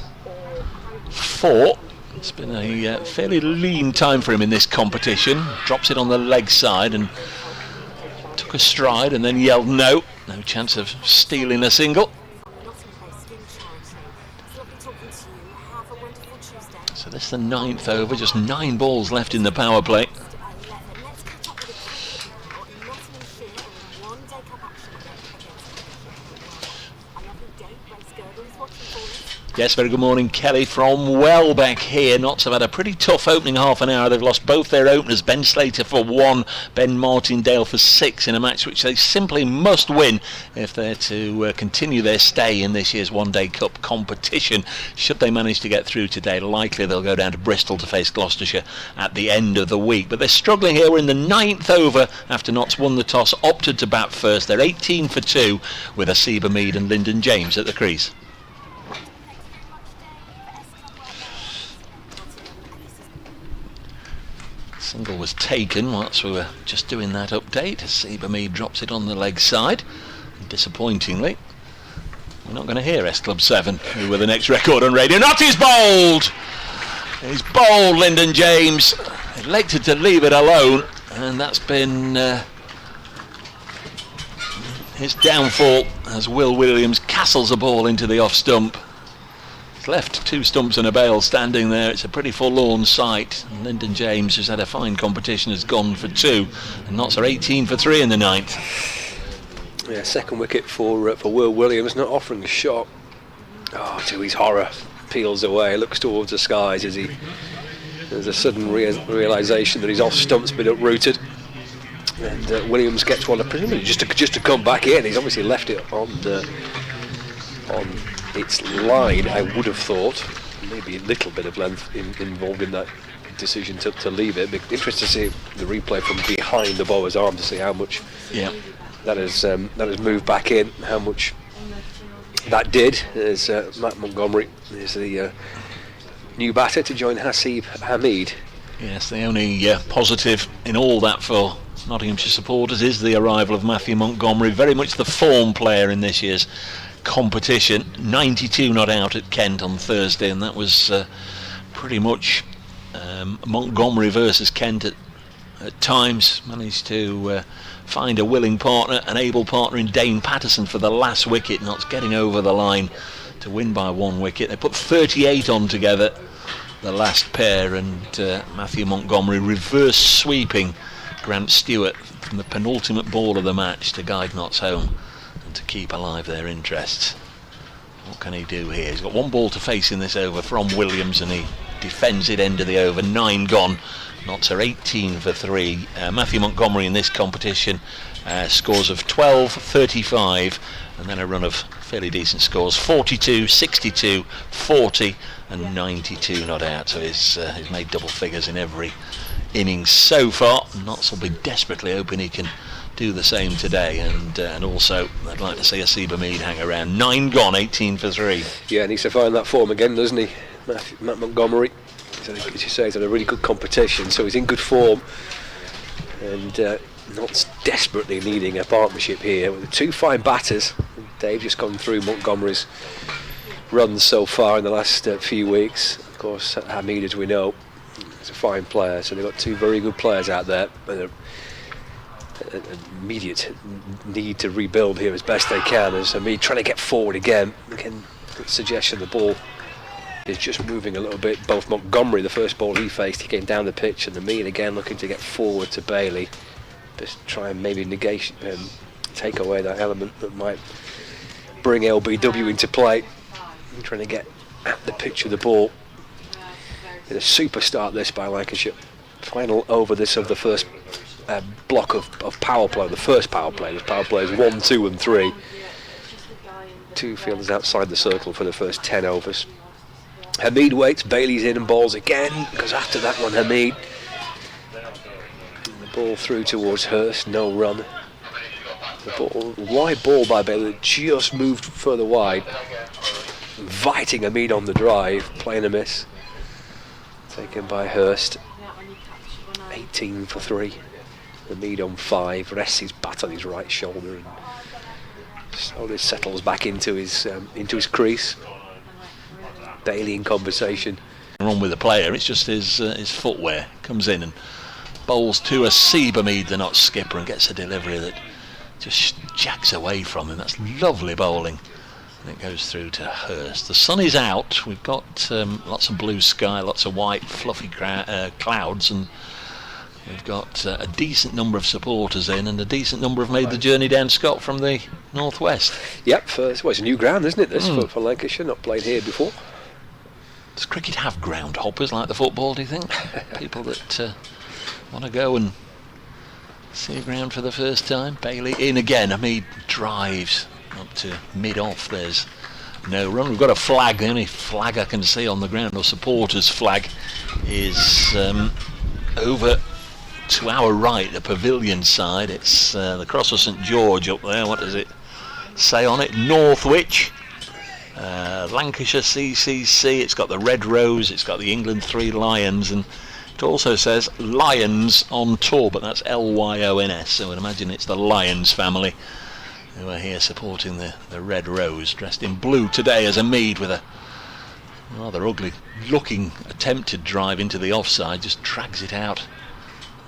D: 4. It's been a fairly lean time for him in this competition. Drops it on the leg side and took a stride and then yelled no chance of stealing a single. So this is the 9th over, just 9 balls left in the power play. Yes, very good morning, Kelly from Welbeck here. Notts have had a pretty tough opening half an hour. They've lost both their openers, Ben Slater for 1, Ben Martindale for 6, in a match which they simply must win if they're to continue their stay in this year's One Day Cup competition. Should they manage to get through today, likely they'll go down to Bristol to face Gloucestershire at the end of the week. But they're struggling here. We're in the 9th over after Notts won the toss, opted to bat first. They're 18 for 2 with Asiba Mead and Lyndon James at the crease. Single was taken whilst we were just doing that update. Asiba Mead drops it on the leg side. Disappointingly, we're not going to hear S Club 7, who were the next record on radio. Not his bowled! He's bowled, Lyndon James. Elected to leave it alone, and that's been his downfall as Will Williams castles a ball into the off stump. He's left 2 stumps and a bail standing there. It's a pretty forlorn sight. And Lyndon James, who's had a fine competition, has gone for 2. And Notts are 18 for 3 in the 9th.
E: Yeah, second wicket for Will Williams, not offering a shot. Oh, to his horror, peels away, looks towards the skies as there's a sudden realisation that his off stump's been uprooted. And Williams gets one, presumably just to come back in. He's obviously left it on its line, I would have thought. Maybe a little bit of length involved in that decision to leave it. But interesting to see the replay from behind the bowler's arm to see how much that has moved back in, how much that did. As Matt Montgomery is the new batter to join Hasib Hamid.
D: Yes, the only positive in all that for Nottinghamshire supporters is the arrival of Matthew Montgomery, very much the form player in this year's competition. 92 not out at Kent on Thursday, and that was pretty much Montgomery versus Kent at times. Managed to find a willing partner, an able partner in Dane Patterson for the last wicket, not getting over the line to win by 1 wicket. They put 38 on together, the last pair, and Matthew Montgomery reverse sweeping Grant Stewart from the penultimate ball of the match to guide Notts home and to keep alive their interests. What can he do here? He's got 1 ball to face in this over from Williams, and he defends it end of the over. 9 gone. Notts are 18 for 3. Matthew Montgomery in this competition scores of 12, 35, and then a run of fairly decent scores: 42, 62, 40 and 92 not out. So he's made double figures in every innings so far. Notts will be desperately hoping he can do the same today, and also I'd like to see Hasib Hamid hang around. 9 gone, 18 for 3.
E: Yeah, needs to find that form again, doesn't he, Matt Montgomery? As you say, he's had a really good competition, so he's in good form, and Notts desperately needing a partnership here with the 2 fine batters. They've just gone through Montgomery's runs so far in the last few weeks. Of course, Hamid, as we know, is a fine player, so they've got 2 very good players out there, and an immediate need to rebuild here as best they can. As Hamid trying to get forward again, good suggestion the ball is just moving a little bit. Both Montgomery, the first ball he faced, he came down the pitch, and Hamid again looking to get forward to Bailey, just try and maybe take away that element that might bring LBW into play. Trying to get at the pitch of the ball. A super start this by Lancashire. Final over this of the first block of power play. The first power play. The power plays 1, 2 and 3. 2 fielders outside the circle for the first 10 overs. Hamid waits, Bailey's in and balls again, because after that one Hamid, the ball through towards Hurst, no run. The wide ball by Bailey just moved further wide, inviting Hamid on the drive, playing a miss. Taken by Hurst. 18 for 3. Hamid on 5, rests his bat on his right shoulder and slowly settles back into his crease. Bailey in conversation.
D: Wrong with the player, it's just his footwear. Comes in and bowls to Hasib Hamid, the Notts skipper, and gets a delivery that just jacks away from him. That's lovely bowling. And it goes through to Hurst. The sun is out. We've got lots of blue sky, lots of white fluffy clouds, and we've got a decent number of supporters in, and a decent number have made the journey down Scott from the northwest.
E: Yep, it's a new ground, isn't it, this, for Lancashire, not played here before.
D: Does cricket have ground hoppers like the football, do you think? People that want to go and see a ground for the first time. Bailey in again. Hamid drives up to mid-off. There's no run. We've got a flag. The only flag I can see on the ground, or supporters flag, is over to our right, the pavilion side. It's the Cross of St George up there. What does it say on it? Northwich. Lancashire CCC. It's got the red rose, it's got the England 3 Lions, and it also says Lions on tour, but that's Lyons, so I'd imagine it's the Lions family who are here supporting the red rose, dressed in blue today as Hamid, with a rather ugly looking attempted drive into the offside, just drags it out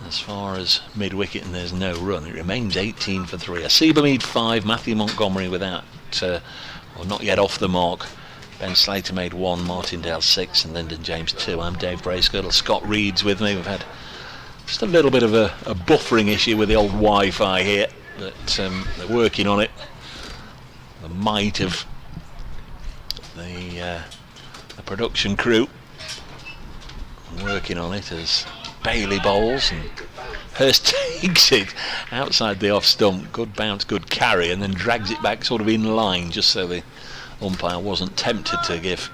D: as far as mid-wicket, and there's no run. It remains 18 for 3. Hasib Hamid 5, Matthew Montgomery without not yet off the mark. Ben Slater made 1, Martindale 6, and Lyndon James 2. I'm Dave Bracegirdle. Scott Reed's with me. We've had just a little bit of a buffering issue with the old Wi-Fi here. but they're working on it. The might of the production crew working on it as Bailey bowls and Hurst takes it outside the off stump. Good bounce, good carry, and then drags it back sort of in line just so the umpire wasn't tempted to give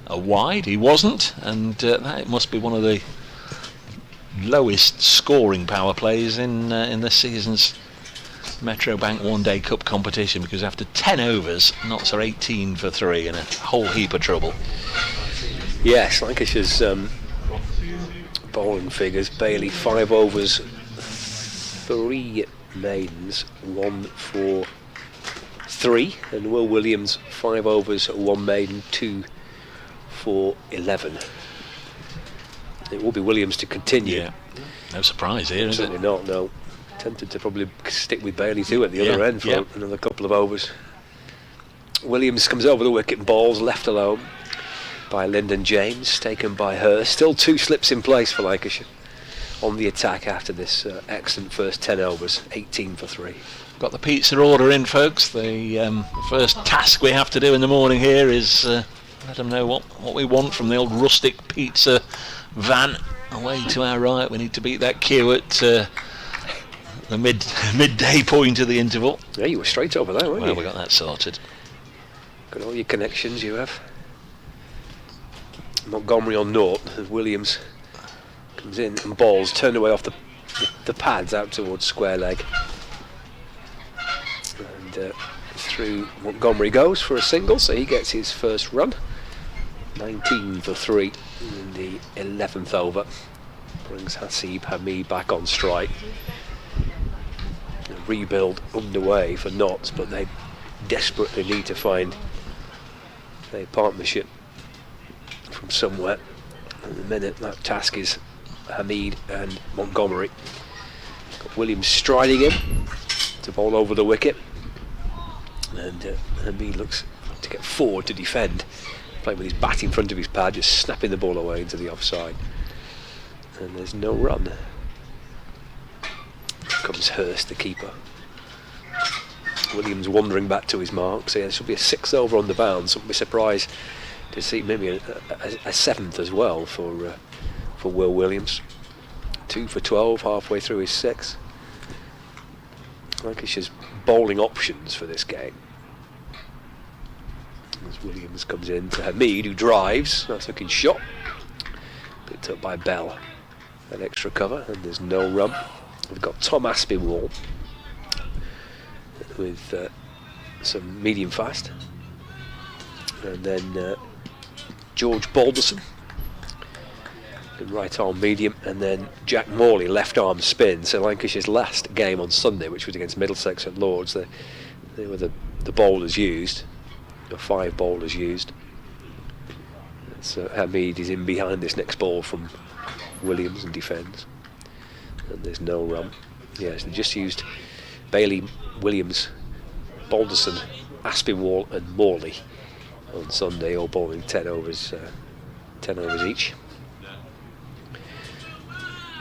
D: a wide. He wasn't, and that must be one of the lowest scoring power plays in this season's Metro Bank One Day Cup competition, because after 10 overs, Notts are 18 for 3 in a whole heap of trouble.
E: Yes, Lancashire's bowling figures: Bailey 5 overs, 3 maidens, 1 for 3, and Will Williams 5 overs, 1 maiden, 2 for 11. It will be Williams to continue.
D: Yeah, no surprise here, is it?
E: Certainly not, no. Tempted to probably stick with Bailey too at the other end for another couple of overs. Williams comes over the wicket and bowls, left alone by Lyndon James, taken by Hurst. Still 2 slips in place for Lancashire on the attack after this excellent first 10 overs, 18 for 3.
D: Got the pizza order in, folks. The first task we have to do in the morning here is let them know what we want from the old rustic pizza van. Away to our right, we need to beat that queue at the midday point of the interval.
E: Yeah, you were straight over there, weren't you?
D: Well, we got that sorted.
E: Got all your connections you have. Montgomery on naught as Williams comes in and balls turned away off the pads out towards square leg, and through Montgomery goes for a single, so he gets his first run. 19 for 3 in the 11th over, brings Hasib Hamid back on strike. A rebuild underway for Notts, but they desperately need to find a partnership from somewhere. At the minute, that task is Hamid and Montgomery. Got Williams striding in to bowl over the wicket, and Hamid looks to get forward to defend, playing with his bat in front of his pad, just snapping the ball away into the offside, and there's no run. Comes Hurst, the keeper. Williams wandering back to his mark, so yeah, this will be a 6th over on the bounce. Wouldn't be surprised to see maybe a 7th as well for Will Williams. 2 for 12 halfway through his 6th. Lancashire's bowling options for this game, as Williams comes in to Hamid, who drives. That's looking shot, picked up by Bell. An extra cover, and there's no run. We've got Tom Aspinwall with some medium fast, and then George Balderson in right arm medium, and then Jack Morley left arm spin. So Lancashire's last game on Sunday, which was against Middlesex at Lords, they were the bowlers used, the 5 bowlers used. So Hamid is in behind this next ball from Williams and defends, and there's no run. Yes, they just used Bailey, Williams, Balderson, Aspinwall and Morley on Sunday, all bowling 10 overs each.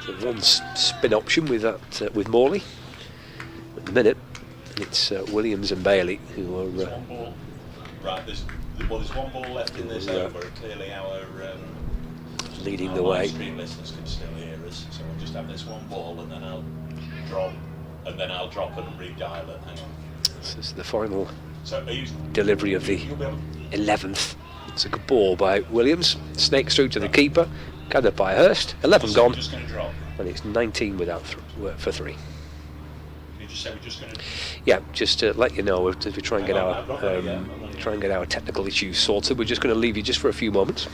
E: So 1 spin option with that with Morley. At the minute, it's Williams and Bailey who are
D: One ball. Right, there's 1 ball left in this over. Clearly our
E: leading the way.
D: Stream listeners can still hear us, so we'll just have this 1 ball, and then I'll drop, and redial it. Hang on.
E: This is the final
D: So
E: delivery of the 11th. It's a good ball by Williams. Snakes through to the keeper. Gathered by Hurst. 11 gone.
D: Just going to drop.
E: And it's 19 without for 3.
D: You just say we're just going to.
E: Yeah, just to let you know, as we try and get our technical issues sorted, we're just going to leave you just for a few moments.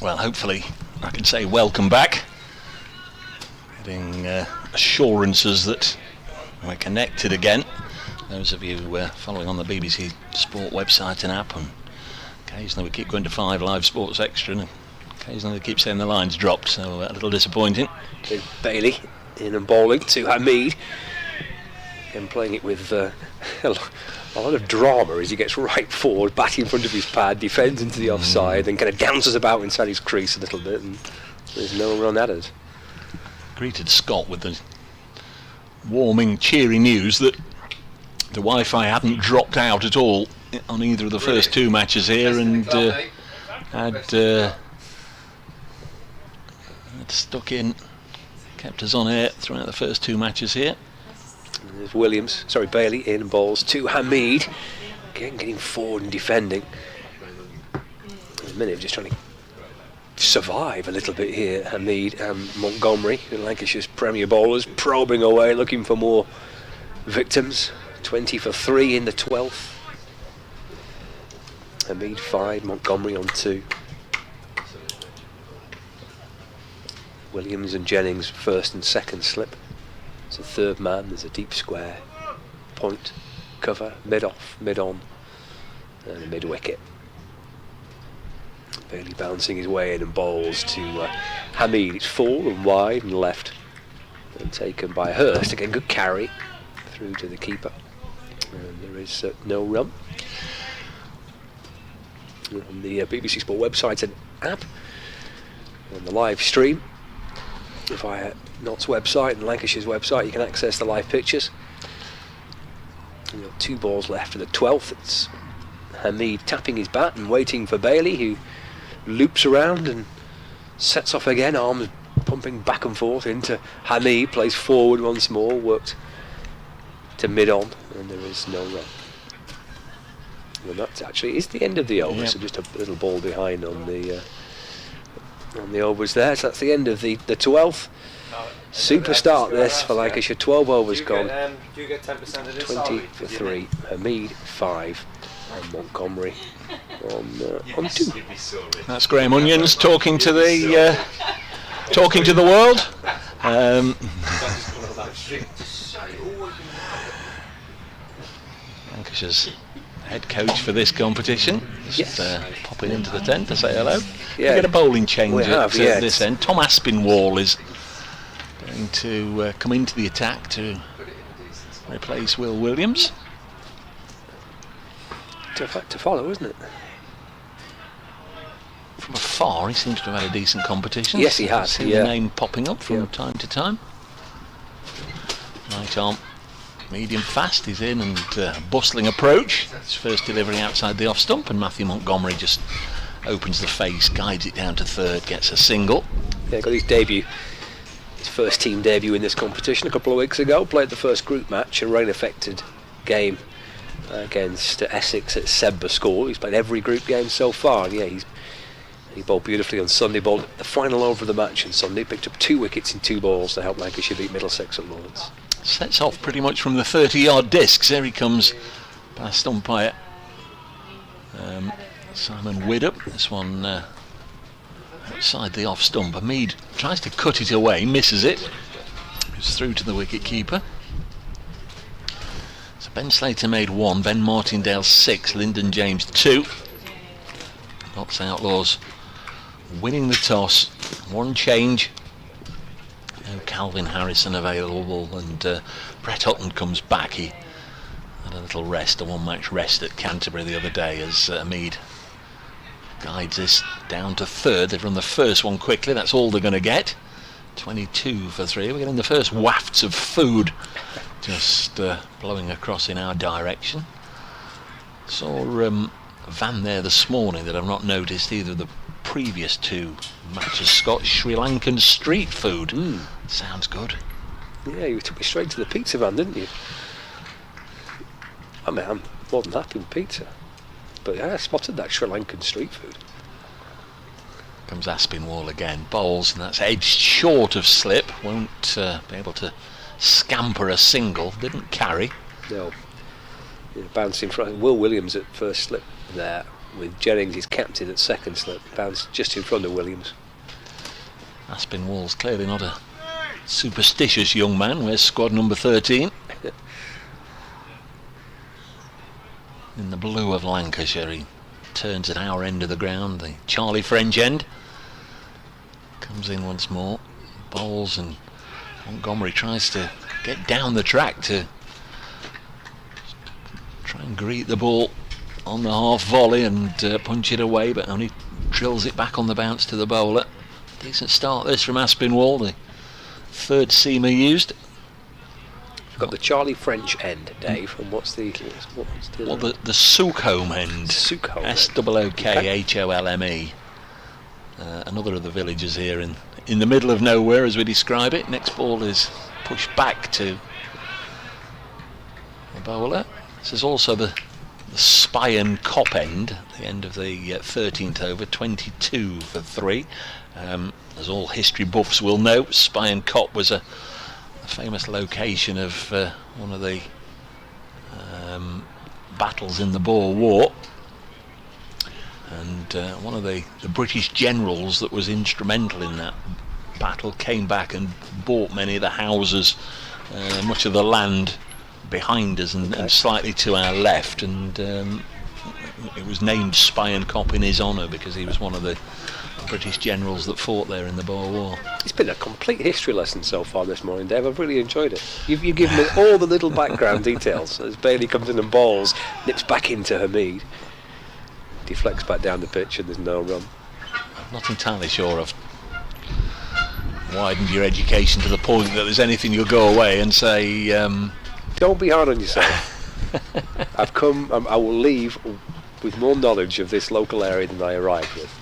D: Well, hopefully I can say welcome back. Getting assurances that we're connected again. Those of you following on the BBC Sport website and app, and occasionally we keep going to 5 Live Sports Extra, and occasionally they keep saying the line's dropped, so a little disappointing.
E: Bailey in and bowling to Hamid, and playing it with a lot of drama as he gets right forward, bat in front of his pad, defends into the offside, and kind of dances about inside his crease a little bit, and there's no run added.
D: Greeted Scott with the warming, cheery news that the Wi-Fi hadn't dropped out at all on either of the first 2 matches here, and had stuck in, kept us on air throughout the first 2 matches here.
E: There's Bailey in and bowls to Hamid, again getting forward and defending. In a minute, just trying to survive a little bit here. Hamid and Montgomery, Lancashire's premier bowlers, probing away, looking for more victims. 20 for 3 in the 12th. Hamid 5, Montgomery on 2. Williams and Jennings first and second slip. It's a third man, there's a deep square, point, cover, mid-off, mid-on, and a mid-wicket. Bailey bouncing his way in and bowls to Hamid. It's full and wide and left, and taken by Hurst. Again, good carry through to the keeper, and there is no run. On the BBC Sport website and app, on the live stream via Nott's website and Lancashire's website, you can access the live pictures. You've got 2 balls left for the 12th. It's Hamid tapping his bat and waiting for Bailey, who loops around and sets off again, arms pumping back and forth into Hamid, plays forward once more, worked to mid-on, and there is no run. And that actually is the end of the over,
D: yep.
E: So just a little ball behind on the overs there. So that's the end of the 12th. Super start this for Lancashire. 12 overs gone.
A: Do you get 10% of this?
E: 20 for 3. Hamid 5, and Montgomery on 2.
D: That's Graham Onions talking to the world. Lancashire's head coach for this competition. Just popping into the tent to say hello.
E: Yeah.
D: We get a bowling change at
E: yeah,
D: this end. Tom Aspinwall is going to come into the attack to replace Will Williams.
E: To follow, isn't it?
D: From afar, he seems to have had a decent competition.
E: Yes, he has.
D: Seen the name popping up from time to time. Right arm, medium fast. He's in and bustling approach. His first delivery outside the off stump, and Matthew Montgomery just opens the face, guides it down to third, gets a single.
E: Yeah, got his debut, his first team debut in this competition a couple of weeks ago. Played the first group match, a rain-affected game against Essex at Sebba School. He's played every group game so far, and he bowled beautifully on Sunday, bowled the final over of the match on Sunday, picked up 2 wickets in 2 balls to help Lancashire beat Middlesex at Lords.
D: Sets off pretty much from the 30-yard discs. There he comes past umpire Simon Widdup. This one outside the off stump. Hamid tries to cut it away, misses it. It's through to the wicket keeper. So Ben Slater made 1, Ben Martindale 6, Lyndon James 2. Notts Outlaws winning the toss. 1 change. No Calvin Harrison available, and Brett Hutton comes back. He had a little rest, a 1-match rest at Canterbury the other day, as Hamid guides this down to third. They've run the first one quickly, that's all they're going to get. 22 for 3. We're getting the first wafts of food just blowing across in our direction. Saw a van there this morning that I've not noticed either of the previous 2 matches. Scott, Sri Lankan street food. Sounds good.
E: Yeah, you took me straight to the pizza van, didn't you? I mean, I'm more than happy with pizza, but yeah, I spotted that Sri Lankan street food.
D: Comes Aspinwall again, bowls, and that's edged short of slip. Won't be able to scamper a single. Didn't carry.
E: No. Yeah, bouncing front. Will Williams at first slip there. with Jennings, his captain, at second slip. Bounced just in front of Williams.
D: Aspinwall's clearly not a superstitious young man. Where's squad number 13? In the blue of Lancashire, he turns at our end of the ground, the Charlie French end. Comes in once more, bowls, and Montgomery tries to get down the track to try and greet the ball on the half volley and punch it away, but only drills it back on the bounce to the bowler. Decent start this from Aspinwall, the third seamer used.
E: We've got the Charlie French end, Dave, and what's the
D: Well, the Sookholm end.
E: Sookholm.
D: Sookholme. Another of the villages here in the middle of nowhere, as we describe it. Next ball is pushed back to the bowler. This is also the Spion Cop end, the end of the 13th over, 22 for 3. As all history buffs will know, Spion Cop was a famous location of one of the battles in the Boer War, and one of the British generals that was instrumental in that battle came back and bought many of the houses, much of the land behind us and slightly to our left, and it was named Spion Cop in his honour because he was one of the British generals that fought there in the Boer War.
E: It's been a complete history lesson so far this morning, Dave. I've really enjoyed it. You've given me all the little background details as Bailey comes in and bowls, nips back into Hamid, deflects back down the pitch, and there's no run.
D: I'm not entirely sure I've widened your education to the point that there's anything you'll go away and say
E: don't be hard on yourself. I will leave with more knowledge of this local area than I arrived with.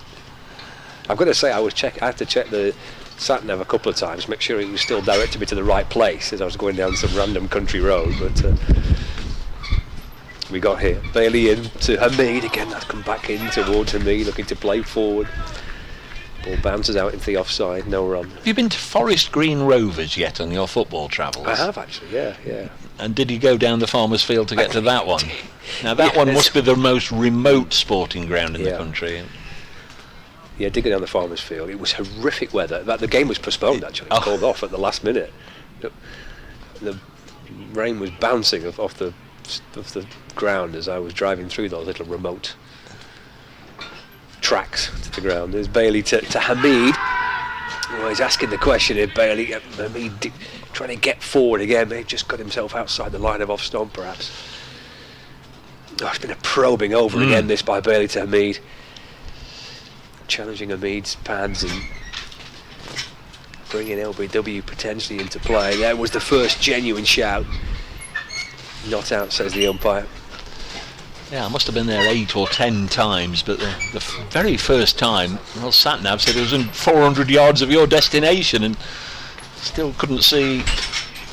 E: I've got to say, I had to check the sat-nav a couple of times, make sure it was still directed me to the right place as I was going down some random country road, but we got here. Bailey in to Hamid again. That's come back in towards Hamid, looking to play forward. Ball bounces out into the offside, no run.
D: Have you been to Forest Green Rovers yet on your football travels?
E: I have actually, yeah.
D: And did you go down the Farmers Field to get to that one? Now that one must be the most remote sporting ground in the country.
E: Yeah, did go down the Farmers Field. It was horrific weather. The game was postponed actually. It was called off at the last minute. The rain was bouncing off the ground as I was driving through those little remote tracks to the ground. There's Bailey to Hamid. Oh, he's asking the question here, Bailey. Hamid trying to get forward again. May have just got himself outside the line of off stump, perhaps. Oh, it's been a probing over again, this by Bailey to Hamid. Challenging Hamid's pads and bringing LBW potentially into play. That was the first genuine shout. Not out, says the umpire.
D: Yeah, I must have been there 8 or 10 times, but the very first time, well, sat-nav said it was in 400 yards of your destination, and still couldn't see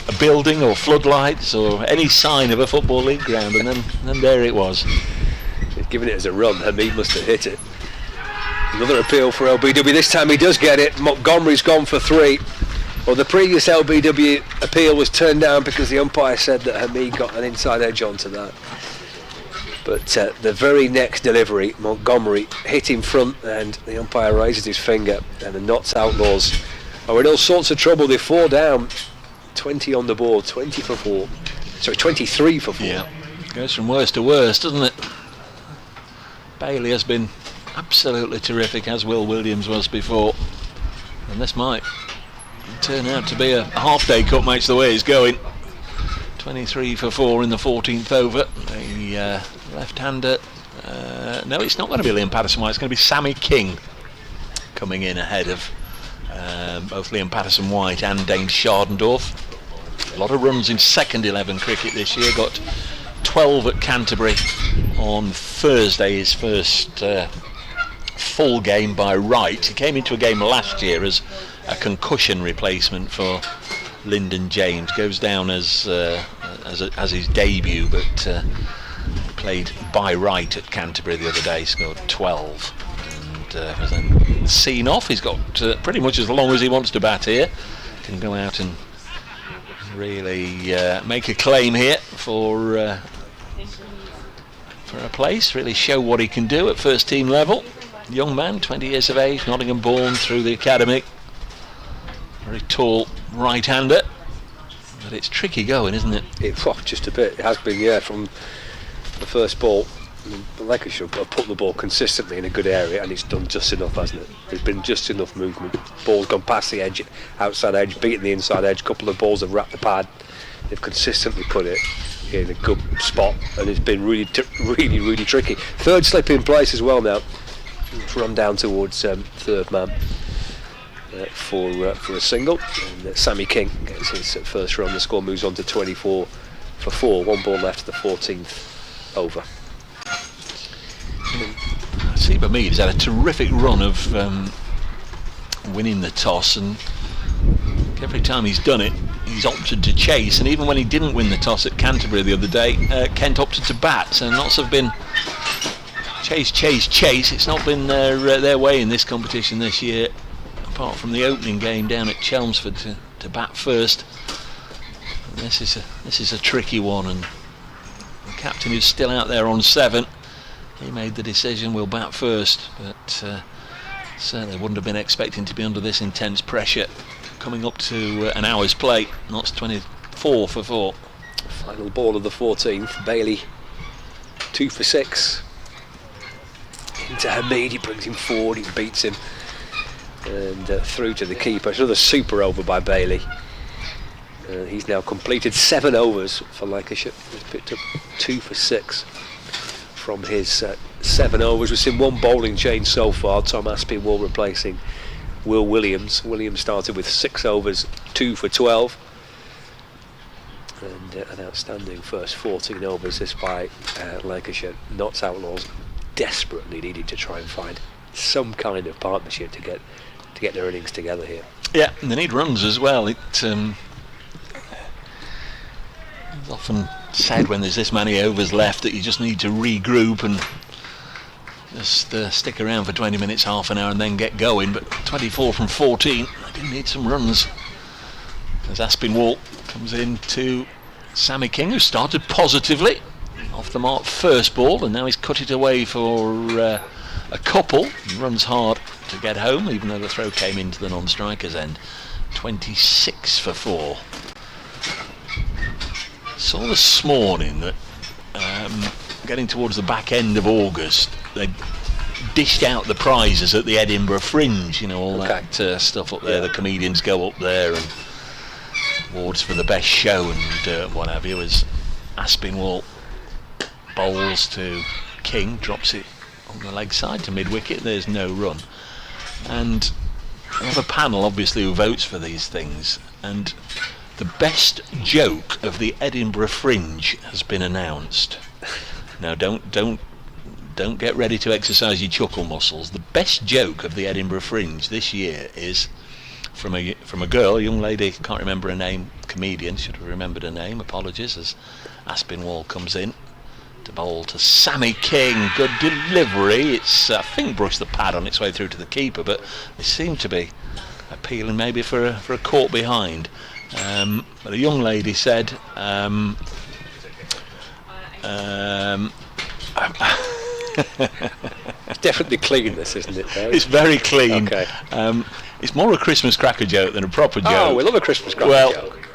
D: a building or floodlights or any sign of a football league ground, and then there it was.
E: Given it as a run, Hamid must have hit it. Another appeal for LBW. This time he does get it. Montgomery's gone for 3. Well, the previous LBW appeal was turned down because the umpire said that Hamid got an inside edge onto that. But the very next delivery, Montgomery hit in front, and the umpire raises his finger, and the Notts Outlaws are in all sorts of trouble. They're 4 down, 20 on the board, 20 for 4. Sorry, 23 for 4.
D: Yeah, goes from worst to worst, doesn't it? Bailey has been absolutely terrific, as Will Williams was before, and this might turn out to be a half-day cup match the way it's going. 23 for 4 in the 14th over. A left-hander. No, it's not going to be Liam Patterson-White. It's going to be Sammy King coming in ahead of both Liam Patterson-White and Dane Schardendorf. A lot of runs in second 11 cricket this year. Got 12 at Canterbury on Thursday, his first full game by right. He came into a game last year as a concussion replacement for Lyndon James. Goes down as his debut, but played by right at Canterbury the other day. Scored 12 and was then seen off. He's got pretty much as long as he wants to bat here. Can go out and really make a claim here for for a place, really show what he can do at first team level. Young man, 20 years of age, Nottingham born, through the academy. Very tall right-hander, but it's tricky going, isn't it?
E: Just a bit. It has been, yeah, from the first ball. Lancashire have put the ball consistently in a good area, and it's done just enough, hasn't it? There's been just enough movement. Ball's gone past the edge, outside edge, beaten the inside edge. A couple of balls have wrapped the pad. They've consistently put it in a good spot, and it's been really tricky. Third slip in place as well now. It's run down towards third man for a single, and Sammy King gets his first run. The score moves on to 24 for 4. One ball left, the 14th over.
D: Seba Mead has had a terrific run of winning the toss, and every time he's done it, he's opted to chase. And even when he didn't win the toss at Canterbury the other day, Kent opted to bat. So lots have been chase. It's not been their way in this competition this year, apart from the opening game down at Chelmsford to bat first. And this is a tricky one, and the captain is still out there on 7. He made the decision, we'll bat first, but certainly wouldn't have been expecting to be under this intense pressure coming up to an hour's play. That's 24 for 4.
E: Final ball of the 14th. Bailey 2 for 6 into Hamid. He brings him forward, he beats him, and through to the keeper. It's another super over by Bailey. He's now completed 7 overs for Lancashire. He's picked up 2 for 6 from his 7 overs. We've seen one bowling change so far. Tom Aspinwall replacing Will Williams. Williams started with 6 overs, 2 for 12, and an outstanding first 14 overs this by Lancashire. Notts Outlaws desperately needed to try and find some kind of partnership to get their innings together here.
D: Yeah, and they need runs as well. It's often said when there's this many overs left that you just need to regroup and just stick around for 20 minutes, half an hour, and then get going. But 24 from 14, they do need some runs. As Aspinwall comes in to Sammy King, who started positively off the mark first ball, and now he's cut it away for a couple. He runs hard to get home, even though the throw came into the non-striker's end. 26 for 4. Saw this morning that getting towards the back end of August, they dished out the prizes at the Edinburgh Fringe, all that stuff up there. Yeah. The comedians go up there, and awards for the best show and what have you. As Aspinwall bowls to King, drops it on the leg side to mid-wicket. There's no run, and we have a panel obviously who votes for these things, and the best joke of the Edinburgh Fringe has been announced. Now don't get ready to exercise your chuckle muscles. The best joke of the Edinburgh Fringe this year is from a girl, a young lady, can't remember her name, comedian, should have remembered her name, apologies, as Aspinwall comes in to bowl to Sammy King. Good delivery. It's I think brushed the pad on its way through to the keeper, but they seem to be appealing maybe for a caught behind. But a young lady said
E: it's definitely clean, this, isn't it, Dave?
D: It's very clean.
E: Okay.
D: It's more a Christmas cracker joke than a proper joke.
E: Oh, we love a Christmas cracker joke.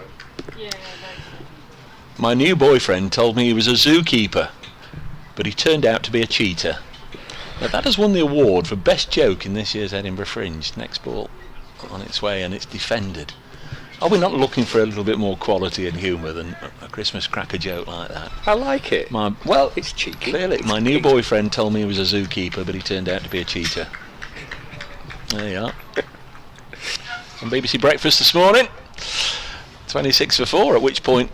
D: My new boyfriend told me he was a zookeeper, but he turned out to be a cheater. Now that has won the award for best joke in this year's Edinburgh Fringe. Next ball on its way, and it's defended. Are we not looking for a little bit more quality and humour than a Christmas cracker joke like that?
E: I like it. Well, it's cheeky.
D: Clearly, my new boyfriend told me he was a zookeeper, but he turned out to be a cheater. There you are. On BBC Breakfast this morning, 26 for 4, at which point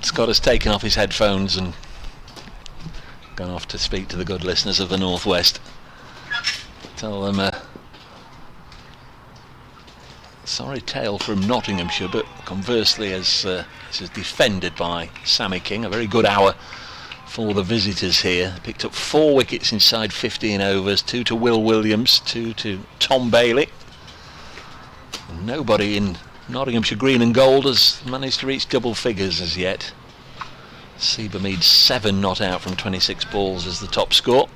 D: Scott has taken off his headphones and gone off to speak to the good listeners of the North West. Tell them sorry tale from Nottinghamshire, but conversely, as this is defended by Sammy King, a very good hour for the visitors here. Picked up 4 wickets inside 15 overs, 2 to Will Williams, 2 to Tom Bailey. And nobody in Nottinghamshire green and gold has managed to reach double figures as yet. Seabermead 7 not out from 26 balls as the top score.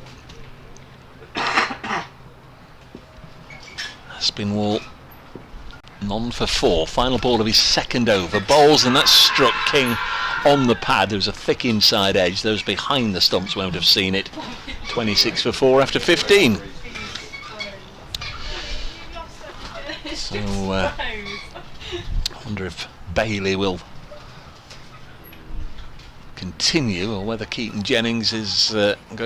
D: Spinwall none for 4. Final ball of his second over. Bowls, and that's struck King on the pad. There was a thick inside edge. Those behind the stumps won't have seen it. 26 for 4 after 15. So I wonder if Bailey will continue or whether Keaton Jennings is going